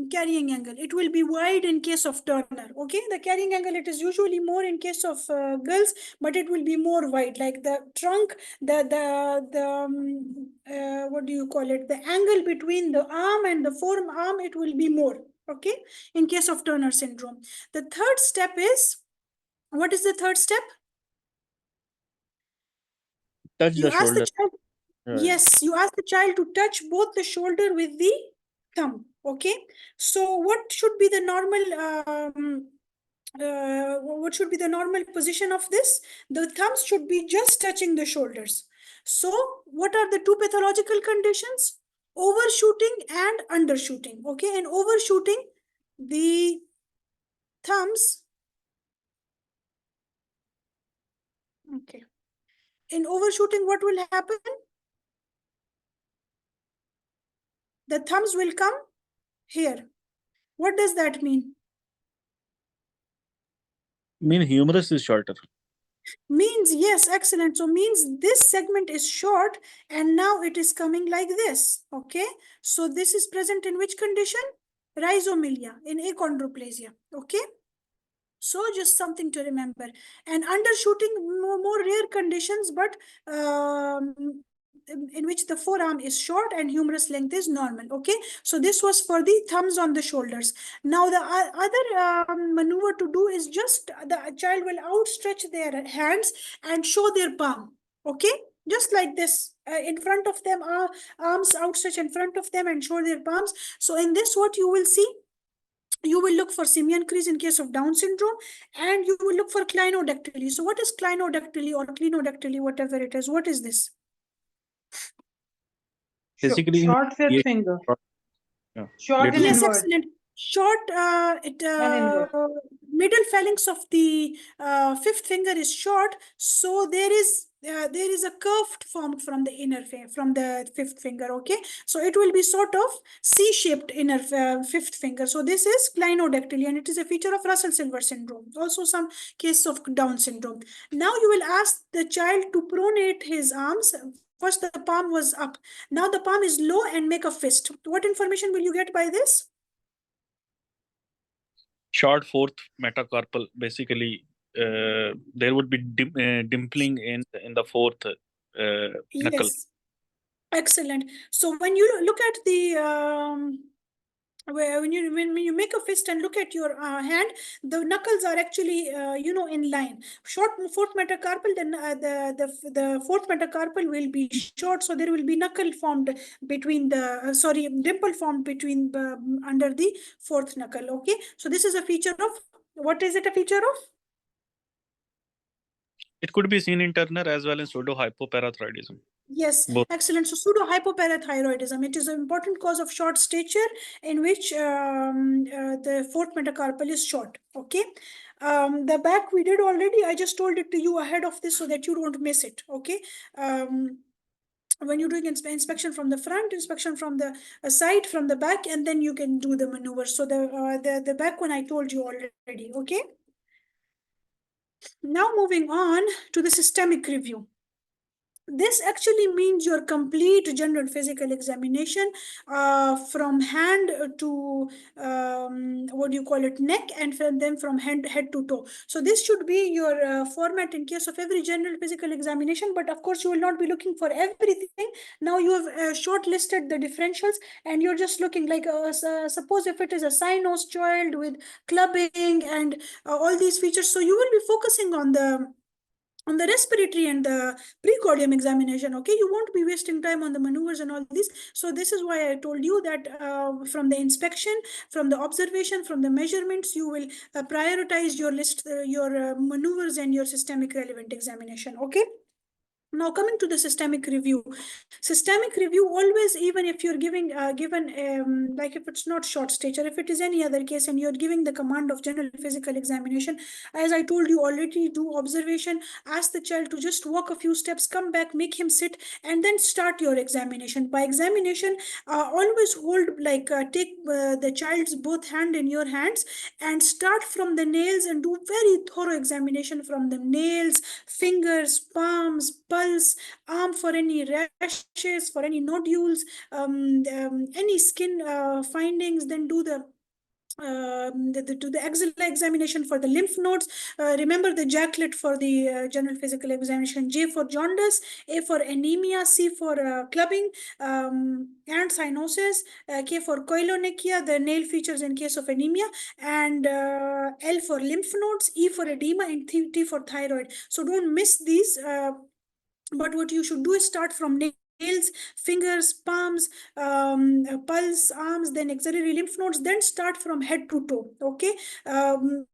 carrying angle. It will be wide in case of Turner. Okay, the carrying angle, it is usually more in case of girls, but it will be more wide. Like the trunk, what do you call it? The angle between the arm and the forearm, it will be more. Okay, in case of Turner syndrome. The third step is, what is the third step? Touch You the ask the shoulder. child, yes, you ask the child to touch both the shoulder with the thumb. Okay, so what should be the normal what should be the normal position of this? The thumbs should be just touching the shoulders. So what are the two pathological conditions? Overshooting and undershooting. Okay, in overshooting, the thumbs, okay, in overshooting, what will happen? The thumbs will come here. What does that mean? Mean humerus is shorter. Means, yes, excellent. So means this segment is short and now it is coming like this. Okay. So this is present in which condition? Rhizomelia, in achondroplasia. Okay. So just something to remember. And undershooting, more rare conditions, but in which the forearm is short and humerus length is normal. Okay, so this was for the thumbs on the shoulders. Now the other maneuver to do is just the child will outstretch their hands and show their palm. Okay, just like this, in front of them, arms outstretched in front of them and show their palms. So in this, what you will see, you will look for simian crease in case of Down syndrome, and you will look for clinodactyly. So what is clinodactyly or clinodactyly, whatever it is? What is this? Basically, Short fifth finger. yeah. Short and Yes, inward. excellent. Short, inward. middle phalanx of the fifth finger is short, so there is a curved formed from the from the fifth finger. Okay, so it will be sort of C-shaped inner fifth finger. So this is clinodactyly, and it is a feature of Russell-Silver syndrome. Also, some cases of Down syndrome. Now you will ask the child to pronate his arms. First, the palm was up. Now the palm is low and make a fist. What information will you get by this? Short fourth metacarpal. Basically, there would be dimpling in the fourth knuckle. Yes, excellent. So when you look at the when you make a fist and look at your hand, the knuckles are actually in line. Short fourth metacarpal, then the fourth metacarpal will be short, so there will be knuckle formed between the dimple formed between under the fourth knuckle. Okay, so this is a feature of, what is it a feature of? It could be seen in Turner as well as pseudo-hypoparathyroidism. Yes, Both. excellent. So pseudo-hypoparathyroidism, it is an important cause of short stature in which the fourth metacarpal is short. Okay. The back we did already. I just told it to you ahead of this so that you don't miss it. Okay. when you're doing inspection from the front, inspection from the side, from the back, and then you can do the maneuver. So the back one I told you already. Okay. Now moving on to the systemic review. This actually means your complete general physical examination from hand to what do you call it, neck, and then from head to toe. So this should be your format in case of every general physical examination. But of course, you will not be looking for everything. Now you have shortlisted the differentials, and you're just looking like suppose if it is a sinus child with clubbing and all these features. So you will be focusing on the respiratory and the precordium examination. Okay, you won't be wasting time on the maneuvers and all these. So this is why I told you that from the inspection, from the observation, from the measurements, you will prioritize your list, your maneuvers and your systemic relevant examination. Okay. Now coming to the systemic review. Systemic review always, even if you're given like if it's not short stature, if it is any other case and you're giving the command of general physical examination, as I told you already, do observation, ask the child to just walk a few steps, come back, make him sit, and then start your examination. By examination, always hold take the child's both hand in your hands and start from the nails and do very thorough examination from the nails, fingers, palms, pulse, arm for any rashes, for any nodules, any skin findings. Then do the axilla examination for the lymph nodes. Remember the jacklet for the general physical examination. J for jaundice, A for anemia, C for clubbing and cyanosis, K for koilonychia, the nail features in case of anemia, and L for lymph nodes, E for edema, and T for thyroid. So don't miss these. But what you should do is start from nails, fingers, palms, pulse, arms, then axillary lymph nodes, then start from head to toe. Okay.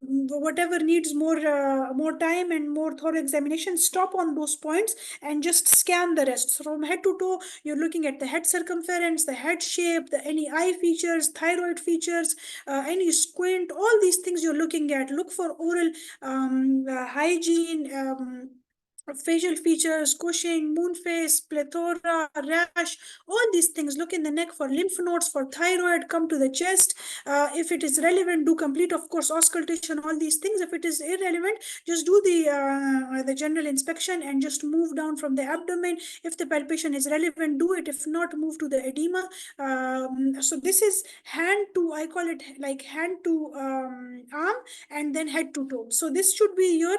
Whatever needs more time and more thorough examination, stop on those points and just scan the rest. So from head to toe, you're looking at the head circumference, the head shape, any eye features, thyroid features, any squint, all these things you're looking at. Look for oral hygiene, facial features, Cushing, moon face, plethora, rash, all these things. Look in the neck for lymph nodes, for thyroid. Come to the chest. If it is relevant, do complete, of course, auscultation, all these things. If it is irrelevant, just do the general inspection and just move down from the abdomen. If the palpation is relevant, do it. If not, move to the edema. So this is hand to, I call it like hand to arm, and then head to toe. So this should be your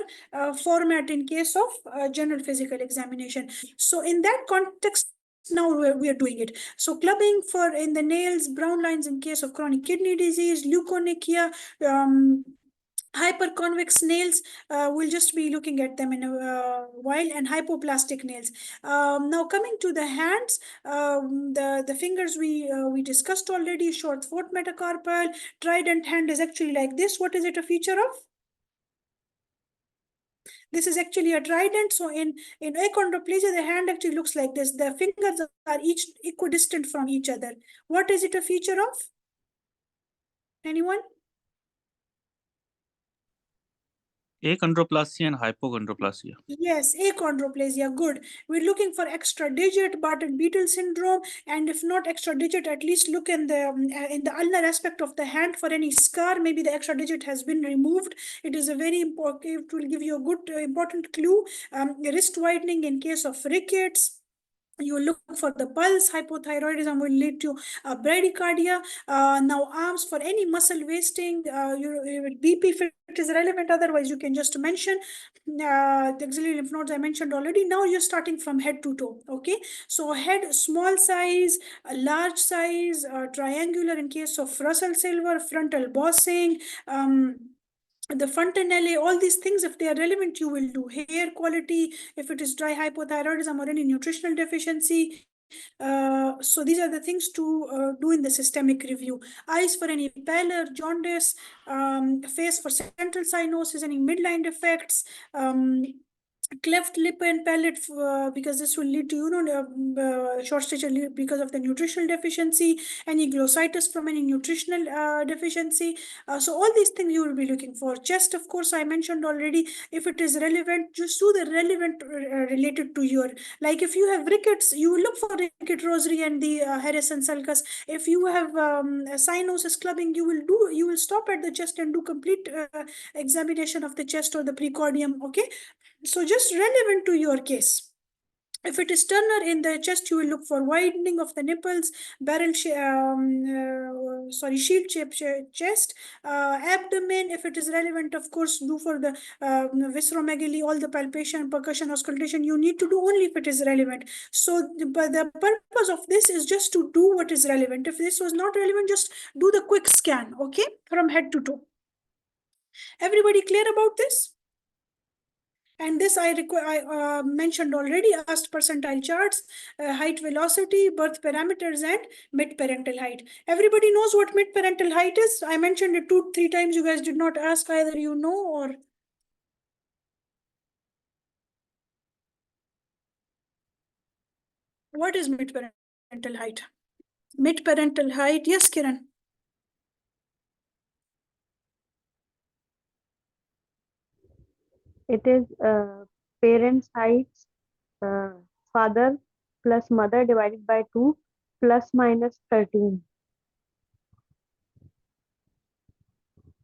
format in case of general physical examination. So in that context, now we are doing it. So clubbing for in the nails, brown lines in case of chronic kidney disease, leukonychia, hyperconvex nails, we'll just be looking at them in a while, and hypoplastic nails. Now coming to the hands, the fingers we discussed already. Short fourth metacarpal, trident hand is actually like this. What is it a feature of? This is actually a trident. So in achondroplasia, the hand actually looks like this. The fingers are each equidistant from each other. What is it a feature of? Anyone? Achondroplasia and hypochondroplasia. Yes, achondroplasia. Good. We're looking for extra digit, Barton-Biedl syndrome, and if not extra digit, at least look in the ulnar aspect of the hand for any scar. Maybe the extra digit has been removed. It is a very important. It will give you a good important clue. Wrist widening in case of rickets. You look for the pulse. Hypothyroidism will lead to bradycardia. Now arms for any muscle wasting. Your BP if it is relevant. Otherwise, you can just mention the axillary lymph nodes I mentioned already. Now you're starting from head to toe. Okay, so head small size, large size, triangular in case of Russell Silver, frontal bossing. The fontanelle, all these things, if they are relevant, you will do. Hair quality, if it is dry hypothyroidism or any nutritional deficiency. So these are the things to do in the systemic review. Eyes for any pallor, jaundice, face for central cyanosis, any midline defects, cleft lip and palate, because this will lead to short stature because of the nutritional deficiency, any glossitis from any nutritional deficiency. So all these things you will be looking for. Chest, of course, I mentioned already. If it is relevant, just do the relevant related to your, like if you have rickets, you will look for ricket rosary and the Harris and sulcus. If you have cyanosis clubbing, you will stop at the chest and do complete examination of the chest or the precordium. Okay, so just relevant to your case. If it is Turner in the chest, you will look for widening of the nipples, shield shaped chest, abdomen. If it is relevant, of course, do for the visceromegaly, all the palpation, percussion, auscultation. You need to do only if it is relevant. So but the purpose of this is just to do what is relevant. If this was not relevant, just do the quick scan, okay, from head to toe. Everybody clear about this? And this I mentioned already, asked percentile charts, height velocity, birth parameters, and mid-parental height. Everybody knows what mid-parental height is? I mentioned it 2-3 times. You guys did not ask, either you know or... What is mid-parental height? Mid-parental height, yes, Kiran. It is parents' height, father plus mother divided by 2 plus minus 13.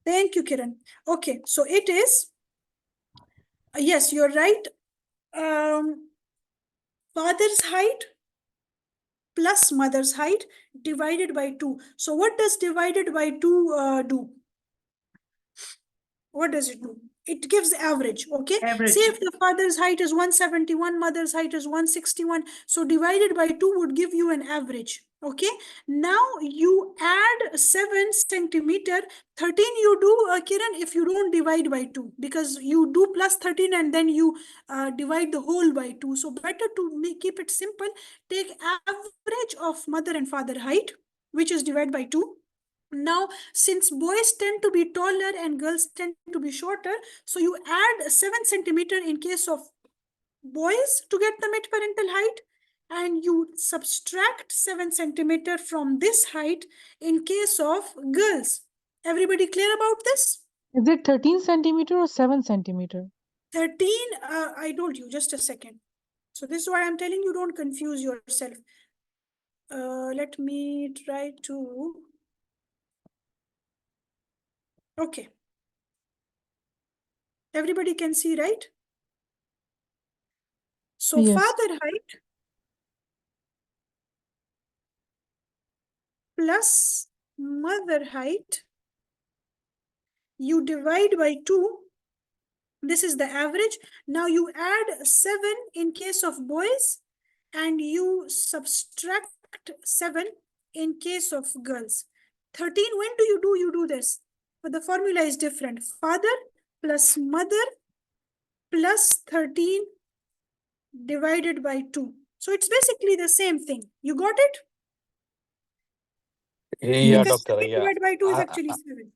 Thank you, Kiran. Okay, so it is, yes, you're right. Father's height plus mother's height divided by 2. So what does divided by 2 do? What does it do? It gives average, okay? Average. Say if the father's height is 171, mother's height is 161. So divided by 2 would give you an average, okay? Now you add 7 centimeter. 13 you do, Kiran, if you don't divide by 2, because you do plus 13 and then you divide the whole by 2. So better to keep it simple. Take average of mother and father height, which is divided by 2. Now, since boys tend to be taller and girls tend to be shorter, so you add 7 centimeter in case of boys to get the mid-parental height, and you subtract 7 centimeter from this height in case of girls. Everybody clear about this? Is it 13 centimeter or 7 centimeter? 13, I told you, just a second. So this is why I'm telling you, don't confuse yourself. Let me try to... Okay. Everybody can see, right? So Yes. father height plus mother height, you divide by 2. This is the average. Now you add 7 in case of boys and you subtract 7 in case of girls. 13, when do? You do this. But the formula is different. Father plus mother plus 13 divided by 2. So it's basically the same thing. You got it? Yeah, Because doctor. 13 Yeah. divided by 2 is actually 7.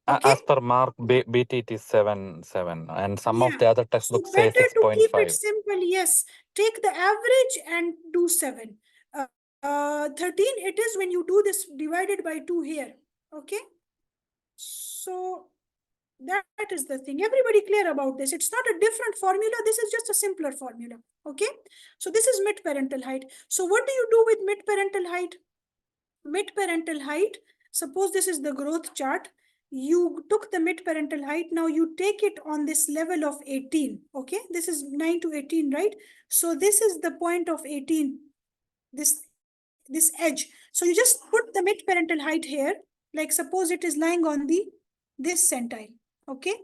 Okay? As per mark, BT it is 7, and some of Yeah. the other So textbooks say better to keep it 6.5. simple. Yes. Take the average and do 7. 13 it is when you do this divided by 2 here. Okay. So that is the thing. Everybody clear about this? It's not a different formula. This is just a simpler formula. Okay. So this is mid-parental height. So what do you do with mid-parental height? Mid-parental height, suppose this is the growth chart. You took the mid-parental height. Now you take it on this level of 18. Okay. This is 9 to 18, right? So this is the point of 18. This edge. So you just put the mid-parental height here. Like suppose it is lying on this centile. Okay.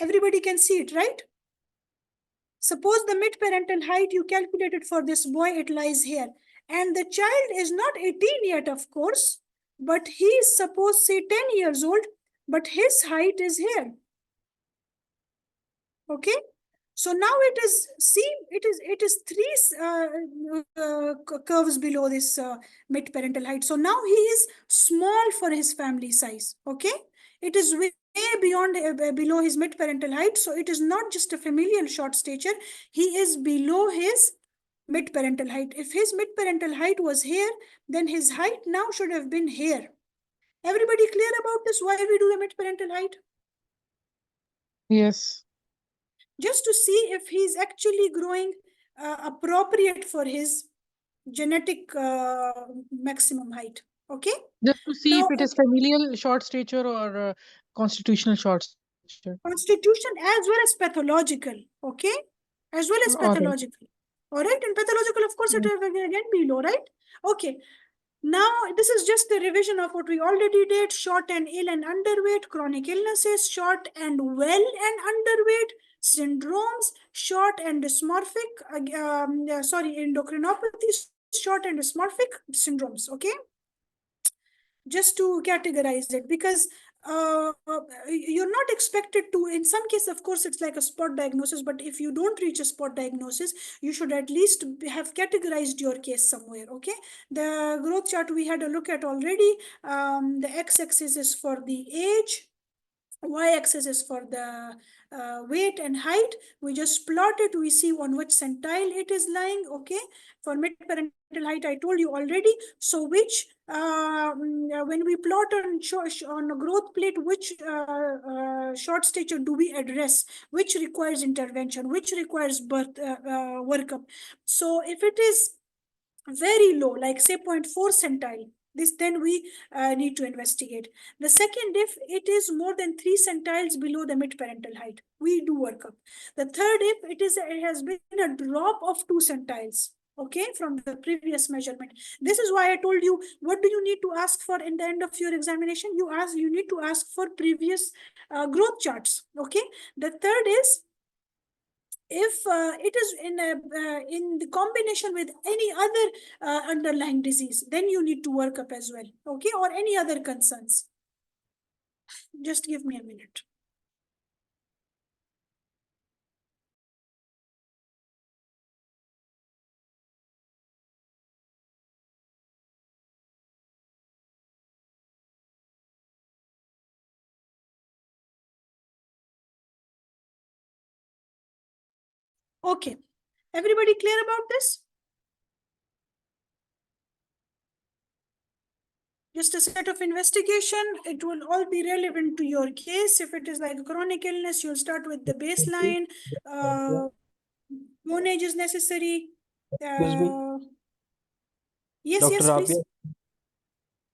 Everybody can see it, right? Suppose the mid-parental height you calculated for this boy, it lies here. And the child is not 18 yet, of course, but he is supposed, say, 10 years old, but his height is here. Okay. So now it is, see, it is 3 curves below this mid-parental height. So now he is small for his family size. Okay. It is beyond below his mid-parental height. So it is not just a familial short stature. He is below his mid-parental height. If his mid-parental height was here, then his height now should have been here. Everybody clear about this? Why we do the mid-parental height? Yes. Just to see if he's actually growing appropriate for his genetic maximum height. Okay. Just to see Now, if it is familial short stature or constitutional short stature. constitution as well as pathological. Okay. As well as All right. pathological. All right. And pathological, of course, it will again be low, right? Okay. Now, this is just the revision of what we already did. Short and ill and underweight, chronic illnesses, short and well and underweight, syndromes, short and dysmorphic, endocrinopathies, short and dysmorphic syndromes, okay? Just to categorize it, because you're not expected to, in some cases, of course, it's like a spot diagnosis, but if you don't reach a spot diagnosis, you should at least have categorized your case somewhere, okay? The growth chart we had a look at already. The x-axis is for the age, y-axis is for the weight and height. We just plot it, we see on which centile it is lying, okay? For mid-parental height, I told you already. So which, when we plot on a growth plate, which short stature do we address? Which requires intervention? Which requires birth workup? So if it is very low, like say 0.4 centile, then we need to investigate. The second, if it is more than 3 centiles below the mid-parental height, we do workup. The third, if it has been a drop of 2 centiles, okay, from the previous measurement. This is why I told you, what do you need to ask for in the end of your examination? You need to ask for previous growth charts, okay? The third is, if it is in the combination with any other underlying disease, then you need to work up as well, okay? Or any other concerns. Just give me a minute. Okay, everybody clear about this? Just a set of investigation. It will all be relevant to your case. If it is like a chronic illness, you'll start with the baseline. Bone age is necessary. Excuse me, Yes, Dr. yes, Rabia.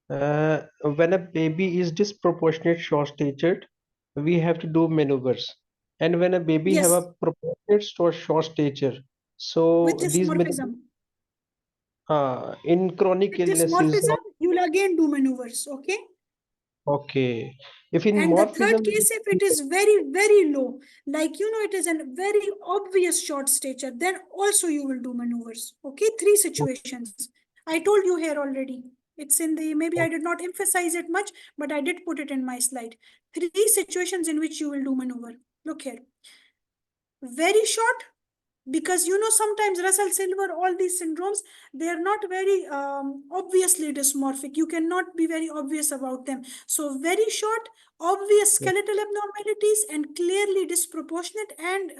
please. When a baby is disproportionate short statured, we have to do maneuvers. And when a baby have Yes, a proportionate short stature, with so these maneuvers, dysmorphism. in chronic With illnesses, dysmorphism, you will again do maneuvers, okay? okay. If in And the third morphism, case, if it is very, very low, like, you know, it is a very obvious short stature, then also you will do maneuvers, okay? 3 situations. I told you here already. It's in the, maybe I did not emphasize it much, but I did put it in my slide. 3 situations in which you will do maneuver. Look here. Very short, because you know sometimes Russell Silver, all these syndromes, they are not very obviously dysmorphic. You cannot be very obvious about them. So very short, obvious skeletal abnormalities, and clearly disproportionate, and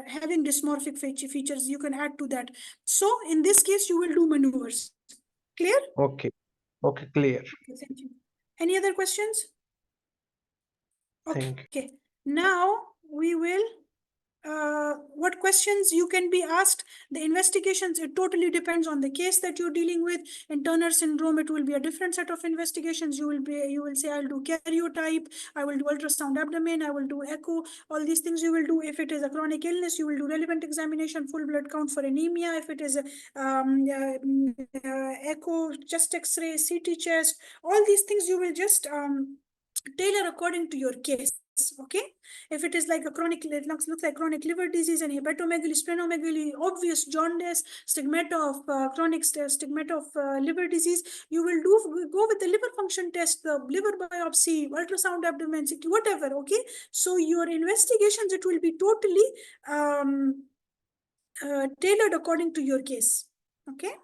having dysmorphic features, you can add to that. So in this case, you will do maneuvers. Clear? okay, okay, clear. Okay, thank you. Any other questions? Thank you. Okay, now we will what questions you can be asked. The investigations, it totally depends on the case that you're dealing with. In Turner syndrome, it will be a different set of investigations. You will say, I'll do karyotype, I will do ultrasound abdomen, I will do echo, all these things you will do. If it is a chronic illness, you will do relevant examination, full blood count for anemia. If it is a echo, chest x-ray, CT chest, all these things you will just tailor according to your case. Okay, if it is like a chronic, it looks like chronic liver disease and hepatomegaly, splenomegaly, obvious jaundice, stigmata of chronic stigmata of liver disease, you will go with the liver function test, the liver biopsy, ultrasound abdomen, whatever. Okay, so your investigations, it will be totally tailored according to your case. Okay.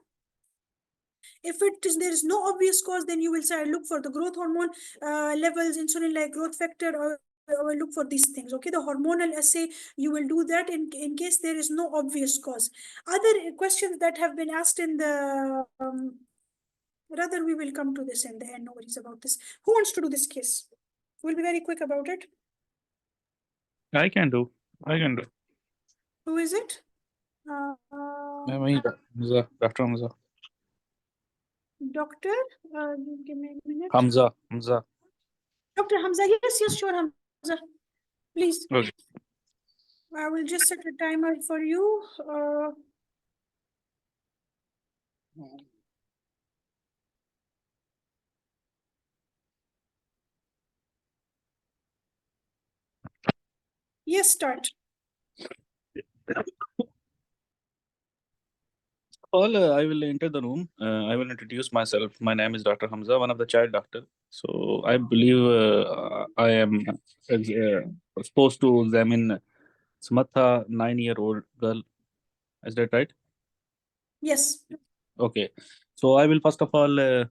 If there is no obvious cause, then you will say, I look for the growth hormone levels, insulin-like growth factor, or will look for these things. Okay, the hormonal assay, you will do that in case there is no obvious cause. Other questions that have been asked in the rather, we will come to this in the end. No worries about this. Who wants to do this case? We'll be very quick about it. I can do. Who is it? Me, Hamza, Dr. Hamza. Doctor, give me a minute. Hamza. Dr. Hamza, yes, sure, Hamza. Please. Okay. I will just set a timer for you. Yes, start. I will enter the room. I will introduce myself. My name is Dr. Hamza, one of the child doctor. So I believe I am supposed to examine Samatha, 9-year-old girl. Is that right? Yes. Okay. So I will first of all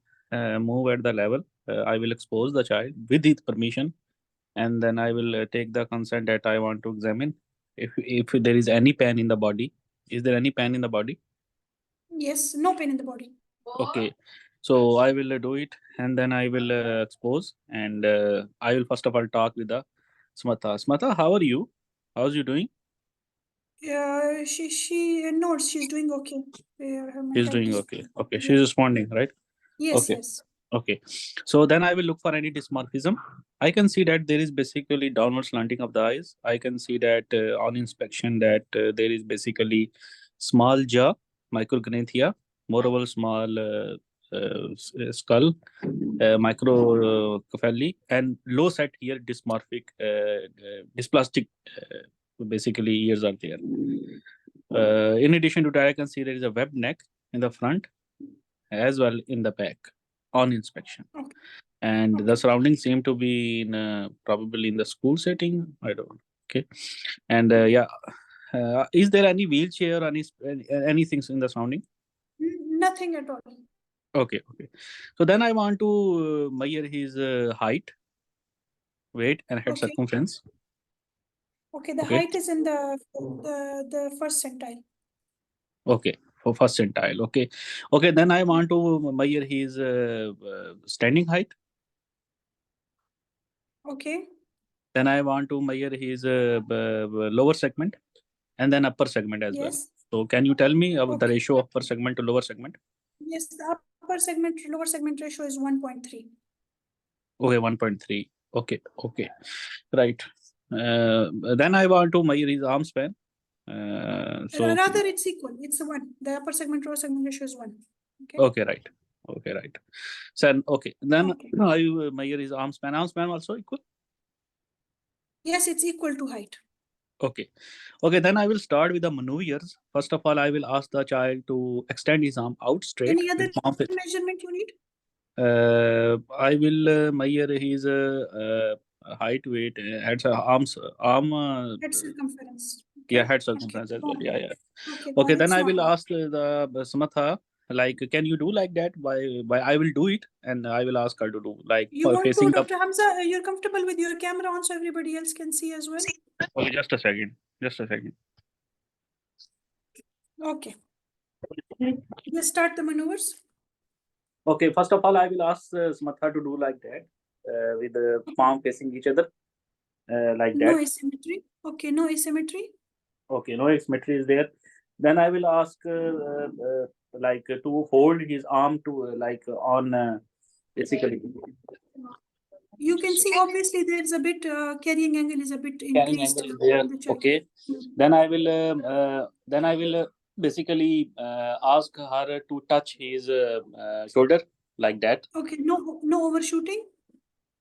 move at the level. I will expose the child with his permission, and then I will take the consent that I want to examine. If there is any pain in the body, is there any pain in the body? Yes, no pain in the body. Okay, so I will do it, and then I will expose, and I will first of all talk with the Smatha. Smatha, how are you? How's you doing? She notes she's doing okay. Her She's mental doing is- okay. Okay, Yeah. she's responding, right? Yes, Okay. yes. Okay, so then I will look for any dysmorphism. I can see that there is basically downward slanting of the eyes. I can see that on inspection that there is basically small jaw, micrognathia, moreover small skull, microcephaly, and low set here dysmorphic, dysplastic, basically ears are there. In addition to that, I can see there is a webbed neck in the front as well in the back on inspection. Okay. And the Okay. surroundings seem to be in probably in the school setting. I don't know. Okay. And is there any wheelchair or anything in the surrounding? Nothing at all. Okay. So then I want to measure his height, weight, and head Okay. circumference. Okay, the Okay. height is in the first centile. Okay, for first centile. Okay. Then I want to measure his standing height. Okay. Then I want to measure his lower segment and then upper segment as well. Yes. So can you tell me about the Okay. ratio of upper segment to lower segment? Yes, the upper segment, lower segment ratio is 1.3. Okay, 1.3. Okay. Right. Then I want to measure his arm span. So Rather, it's equal. It's 1. The upper segment, lower segment ratio is 1. okay, right. So okay, then Okay. I measure his arm span. Arm span also equal. Yes, it's equal to height. Okay, then I will start with the maneuvers. First of all, I will ask the child to extend his arm out straight. Any other with palm face. measurement you need? I will measure his height, weight, head, arm. Head circumference. Yeah, head circumference as well. Okay. Yeah. Okay, Okay, no, then it's I not. will ask the Samatha, like, can you do like that? By I will do it, and I will ask her to do like You want facing to, the. Dr. Hamza, you're comfortable with your camera on so everybody else can see as well? Okay, just a second. Okay. Let's start the maneuvers. Okay, first of all, I will ask Samatha to do like that, with the palm facing each other, like No that. asymmetry. Okay, no asymmetry. Okay, no asymmetry is there. Then I will ask like to hold his arm to like on basically. You can see obviously there's a bit carrying angle is a bit Carrying increased angle is there. on the child. Okay. Then I will basically ask her to touch his shoulder like that. Okay, no overshooting.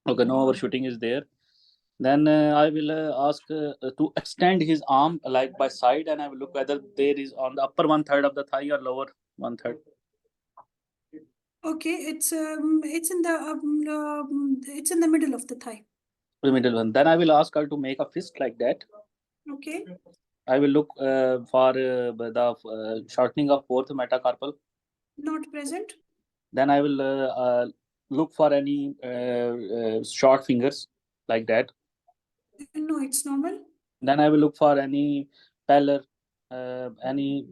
Okay, no overshooting is there. Then I will ask to extend his arm like by side, and I will look whether there is on the upper 1/3 of the thigh or lower 1/3. Okay, it's in the middle of the thigh. The middle one. Then I will ask her to make a fist like that. Okay. I will look for the shortening of fourth metacarpal. Not present. Then I will look for any short fingers like that. No, it's normal. Then I will look for any pallor, any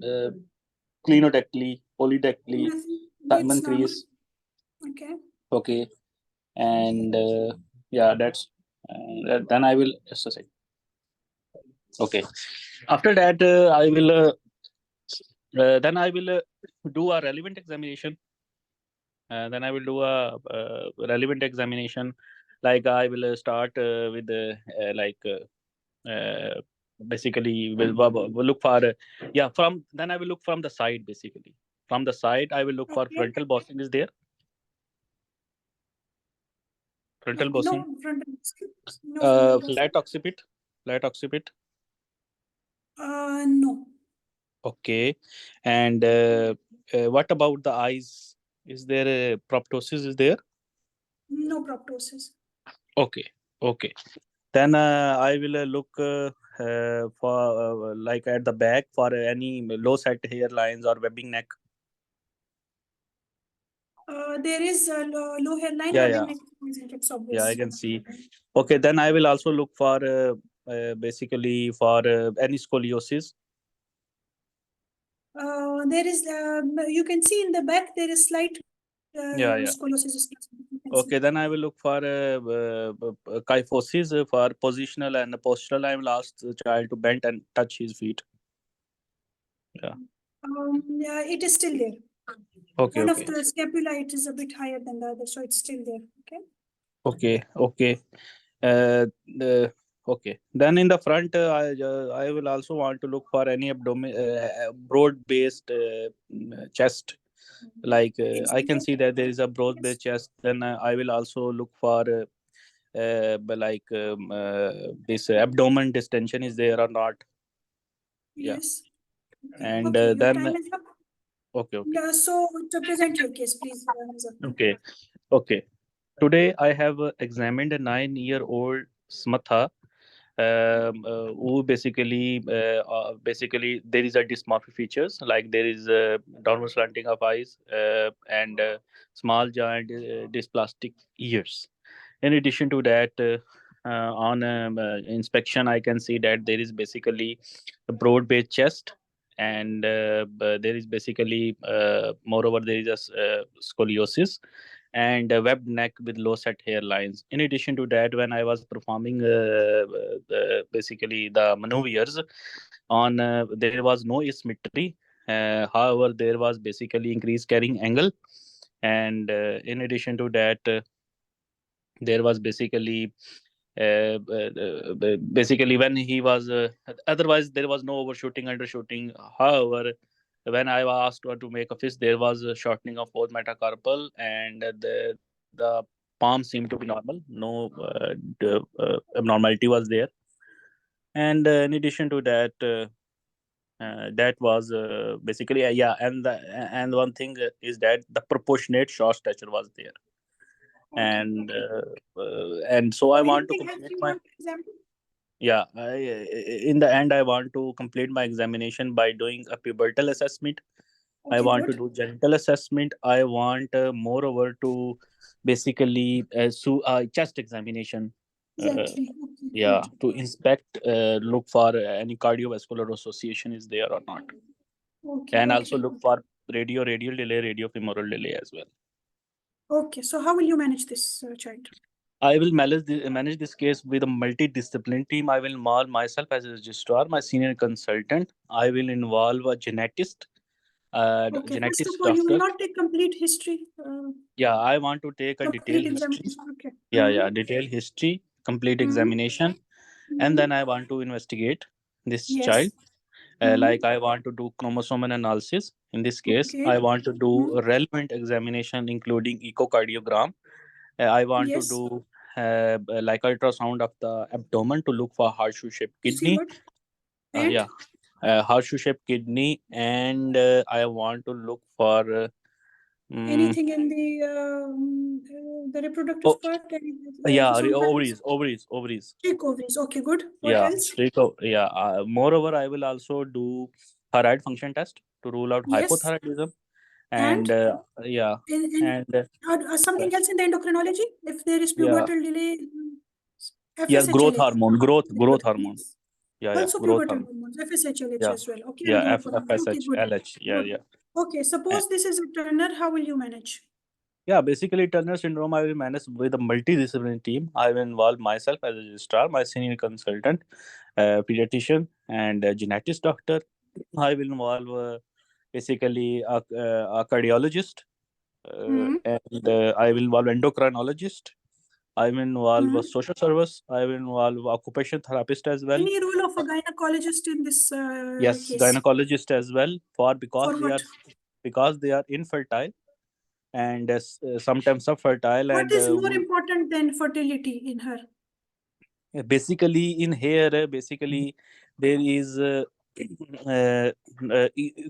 clinodactyly, polydactyly, Nothing. diamond It's normal. crease. Okay. Okay, and yeah, that's then I will just a sec. Okay, after that I will then I will do a relevant examination. Then I will do a relevant examination. Like I will start with basically we'll look for yeah, from then I will look from the side. Basically from the side I will look for Okay. frontal bossing is there. Frontal bossing. No frontal. No frontal. Flat occipit. Flat occipit. No. Okay, and what about the eyes? Is there a proptosis is there? No proptosis. Okay, okay. Then I will look for like at the back for any low set hairlines or webbing neck. There is a low hairline, Yeah, webbing yeah, neck. It's yeah. I obvious. can see. Okay, then I will also look for basically for any scoliosis. There is, you can see in the back, there is slight Yeah, yeah. scoliosis. You can Okay, see. then I will look for kyphosis for positional and postural. I will ask the child to bend and touch his feet. Yeah. Yeah, it is still there. Okay, One okay. of the scapula, it is a bit higher than the other, so it's still there. Okay. Okay, okay. The okay. Then in the front, I will also want to look for any abdomen, broad-based chest. Like It's I can there. see that there is a broad-based chest. Then I will also look for this abdomen distension is there or not. Yeah. Yes. And Okay, your then time is up. okay, okay, So to present your case, please. okay, okay. Today I have examined a 9-year-old Smatha who basically there is a dysmorphic features like there is downward slanting of eyes and small jaw and dysplastic ears. In addition to that, on inspection, I can see that there is basically a broad-based chest, and there is basically, moreover, there is a scoliosis and a webbed neck with low set hairlines. In addition to that, when I was performing basically the maneuvers, on there was no asymmetry. However, there was basically increased carrying angle, and in addition to that. There was basically when he was otherwise there was no overshooting undershooting. However, when I was asked to make a fist, there was a shortening of both metacarpal, and the palm seemed to be normal. No abnormality was there. And in addition to that, that was basically yeah. And one thing is that the proportionate short stature was there. And so I want to Anything else complete you my want to examine? yeah in the end I want to complete my examination by doing a pubertal assessment. I Okay, want to good. do genital assessment. I want moreover to basically chest examination. Exactly. Okay, Yeah, good. to inspect, look for any cardiovascular association is there or not, Okay, and also okay. look for radial delay, radiofemoral delay as well. Okay, so how will you manage this child? I will manage this case with a multidisciplinary team. I will involve myself as a registrar, my senior consultant. I will involve a genetist, Okay, first of genetist all, you will doctor. not take complete history, Yeah, I want to take a complete detailed history. examination. Okay. Yeah, yeah, detailed history, complete examination, and then I want to investigate this Yes. child. Like I want to do chromosomal analysis. In this case, Okay. I want to do a relevant examination, including echocardiogram. I want to Yes. do like ultrasound of the abdomen to look for horseshoe-shaped You see kidney. good. And Yeah, horseshoe-shaped kidney, and I want to look for. Mm, anything in the reproductive oh, part, yeah, ultrasound patterns? ovaries. Cheek ovaries. Okay, good. What Yeah, else? yeah. Moreover, I will also do thyroid function test to rule out Yes. hypothyroidism, And and yeah, and and something else in the endocrinology, if there is yeah. pubertal delay. Yeah, growth FSHLH. hormone, growth hormone. Yes. Yeah, Also growth pubertal hormone. hormones, FSHLH Yeah, as well. Okay, and yeah, growth hormone. Okay, FSH, good. LH. Yeah, Good. yeah. Okay, suppose this is a Turner, how will you manage? Yeah, basically Turner syndrome I will manage with a multidisciplinary team. I will involve myself as a registrar, my senior consultant, pediatrician, and a genetics doctor. I will involve basically a cardiologist, Hmm. and I will involve endocrinologist. I will involve a Hmm. social service. I will involve occupational therapist as well. Any role of a gynecologist in this Yes, case? gynecologist as well For what? because they are infertile and sometimes subfertile What and is more important than fertility in her? basically in here basically there is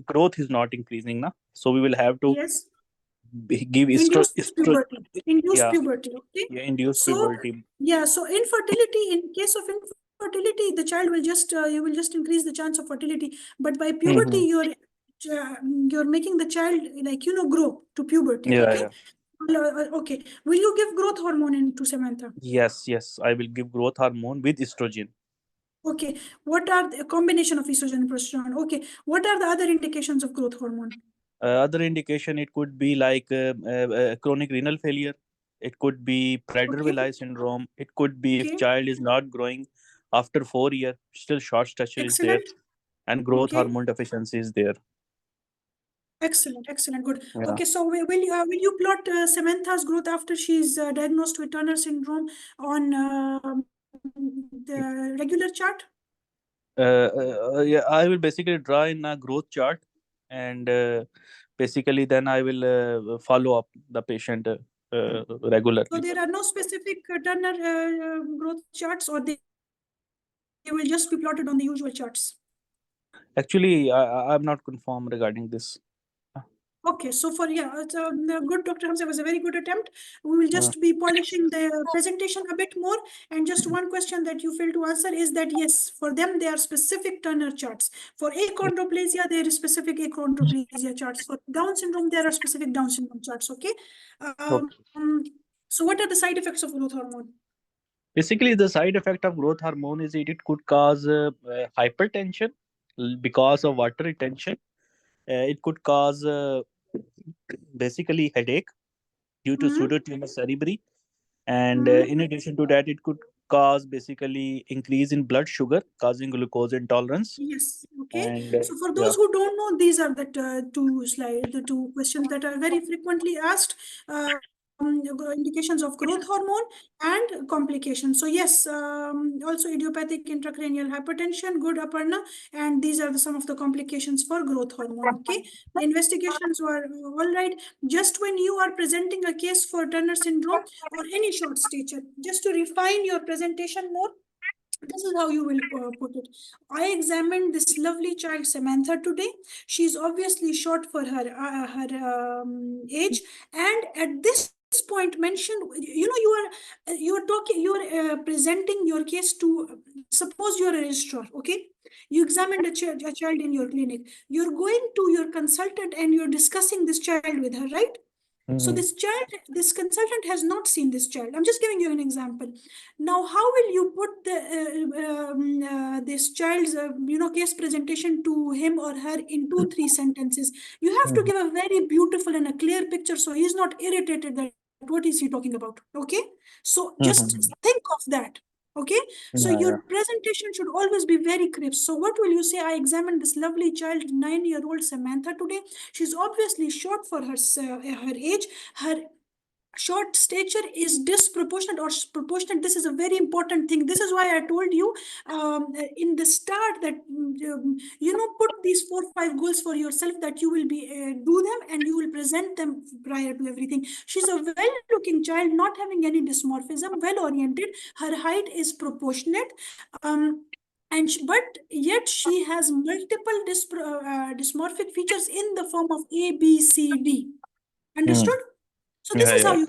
growth is not increasing now, so we will have to Yes. give Induced puberty. Induced yeah, puberty. Okay. yeah, induced So puberty. yeah, so infertility, in case of infertility, the child will just you will just increase the chance of fertility. But by puberty, Mhm. you're making the child like grow to puberty. Yeah, Okay. yeah. Okay. Will you give growth hormone into Samantha? Yes, I will give growth hormone with estrogen. Okay. What are the combination of estrogen and progesterone? Okay. What are the other indications of growth hormone? Other indication it could be like chronic renal failure. It could be Okay. Prader-Willi syndrome. It could be if Okay. child is not growing after 4 years, still short stature is there, Excellent. and growth Okay. hormone deficiency is there. Excellent, good. Yeah. Okay, so will you plot Samantha's growth after she's diagnosed with Turner syndrome on the regular chart? Yeah, I will basically draw in a growth chart, and basically then I will follow up the patient So regularly. there are no specific Turner growth charts, or they will just be plotted on the usual charts? Actually, I'm not confirmed regarding this. Okay, so it's a good, Dr. Hamza, was a very good attempt. We will just be polishing the presentation a bit more. And just one question that you failed to answer is that yes, for them there are specific Turner charts. For achondroplasia, there is specific achondroplasia charts. For Down syndrome, there are specific Down syndrome charts. Okay. Okay. So what are the side effects of growth hormone? Basically, the side effect of growth hormone is it could cause hypertension because of water retention. It could cause basically headache due to pseudotumor cerebri, and in addition to that, it could cause basically increase in blood sugar, causing glucose intolerance. Yes. Okay. And So for yeah. those who don't know, these are the two questions that are very frequently asked. Indications of growth hormone and complications. So yes, also idiopathic intracranial hypertension, good Aparna, and these are some of the complications for growth hormone. Okay, the investigations were all right. Just when you are presenting a case for Turner syndrome or any short stature, just to refine your presentation more, this is how you will put it. I examined this lovely child Samantha today. She's obviously short for her age, and at this point mentioned, you are talking, you are presenting your case to, suppose you are a registrar. Okay, you examined a child in your clinic. You're going to your consultant and you're discussing this child with her, right? So this consultant has not seen this child. I'm just giving you an example. Now, how will you put this child's case presentation to him or her in 2-3 sentences? You have to give a very beautiful and a clear picture, so he's not irritated that what is he talking about. Okay, so just think of that. Okay, so your presentation should always be very crisp. So what will you say? I examined this lovely child, 9-year-old Samantha today. She's obviously short for her age. Her short stature is disproportionate or proportionate. This is a very important thing. This is why I told you in the start that put these 4-5 goals for yourself that you will be do them and you will present them prior to everything. She's a well-looking child, not having any dysmorphism, well-oriented. Her height is proportionate. But yet she has multiple dysmorphic features in the form of A, B, C, D. Understood? So this is how you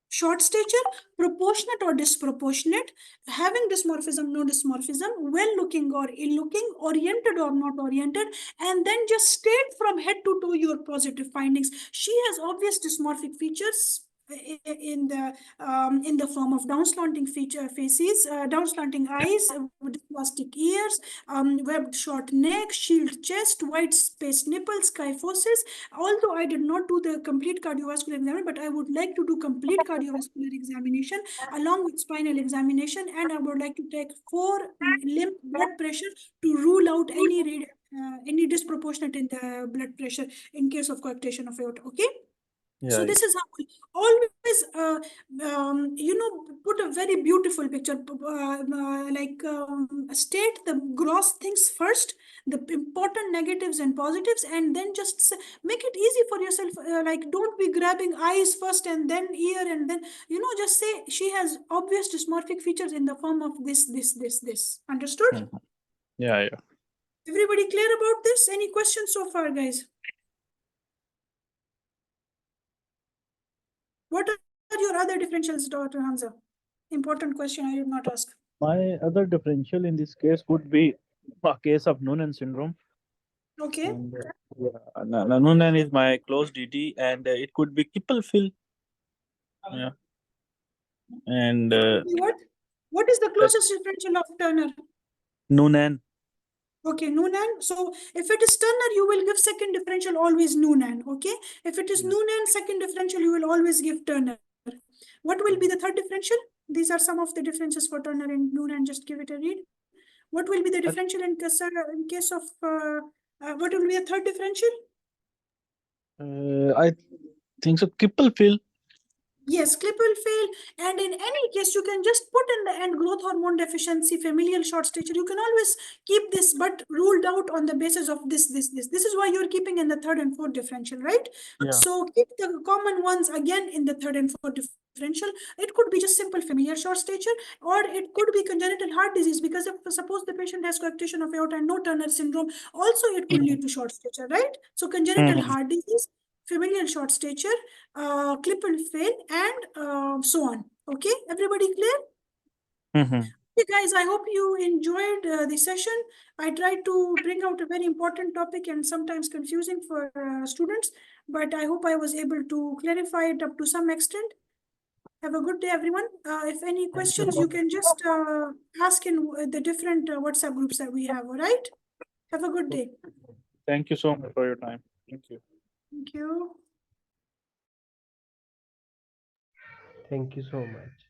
short stature, proportionate or disproportionate, having dysmorphism, no dysmorphism, well-looking or ill-looking, oriented or not oriented, and then just state from head to toe your positive findings. She has obvious dysmorphic features. in the form of downslanting faces, downslanting eyes, dysplastic ears, webbed short neck, shield chest, wide space nipples, kyphosis. Although I did not do the complete cardiovascular examination, but I would like to do complete cardiovascular examination along with spinal examination, and I would like to take 4 limb blood pressure to rule out any disproportionate in the blood pressure in case of coarctation of aorta. Okay. So this is how we always, put a very beautiful picture, state the gross things first, the important negatives and positives, and then just make it easy for yourself. Like, don't be grabbing eyes first and then ear, and then, just say she has obvious dysmorphic features in the form of this. Understood? Yeah. Everybody clear about this? Any questions so far, guys? What are your other differentials, Dr. Hamza? Important question I did not ask. My other differential in this case would be a case of Noonan syndrome. Okay. And, Noonan is my close DT, and it could be Kippel-Phil. Yeah. And what is the closest differential of Turner? Noonan. Okay, Noonan. So if it is Turner, you will give second differential always Noonan. Okay. If it is Noonan second differential, you will always give Turner. What will be the third differential? These are some of the differences for Turner and Noonan. Just give it a read. What will be the differential in case of what will be the third differential? I think so. Kippel-Phil. Yes, Klippel-Feil, and in any case, you can just put in the end growth hormone deficiency, familial short stature. You can always keep this, but ruled out on the basis of this. This is why you're keeping in the third and fourth differential, right? Yeah. So keep the common ones again in the third and fourth differential. It could be just simple familial short stature, or it could be congenital heart disease, because if suppose the patient has coarctation of aorta and no Turner syndrome, also it could lead to short stature, right? So congenital heart disease, familial short stature, Klippel-Feil, and so on. Okay, everybody clear? Okay, guys, I hope you enjoyed the session. I tried to bring out a very important topic and sometimes confusing for students, but I hope I was able to clarify it up to some extent. Have a good day, everyone. If any questions, you can just ask in the different WhatsApp groups that we have, all right? Have a good day. Thank you so much for your time. Thank you. Thank you. Thank you so much.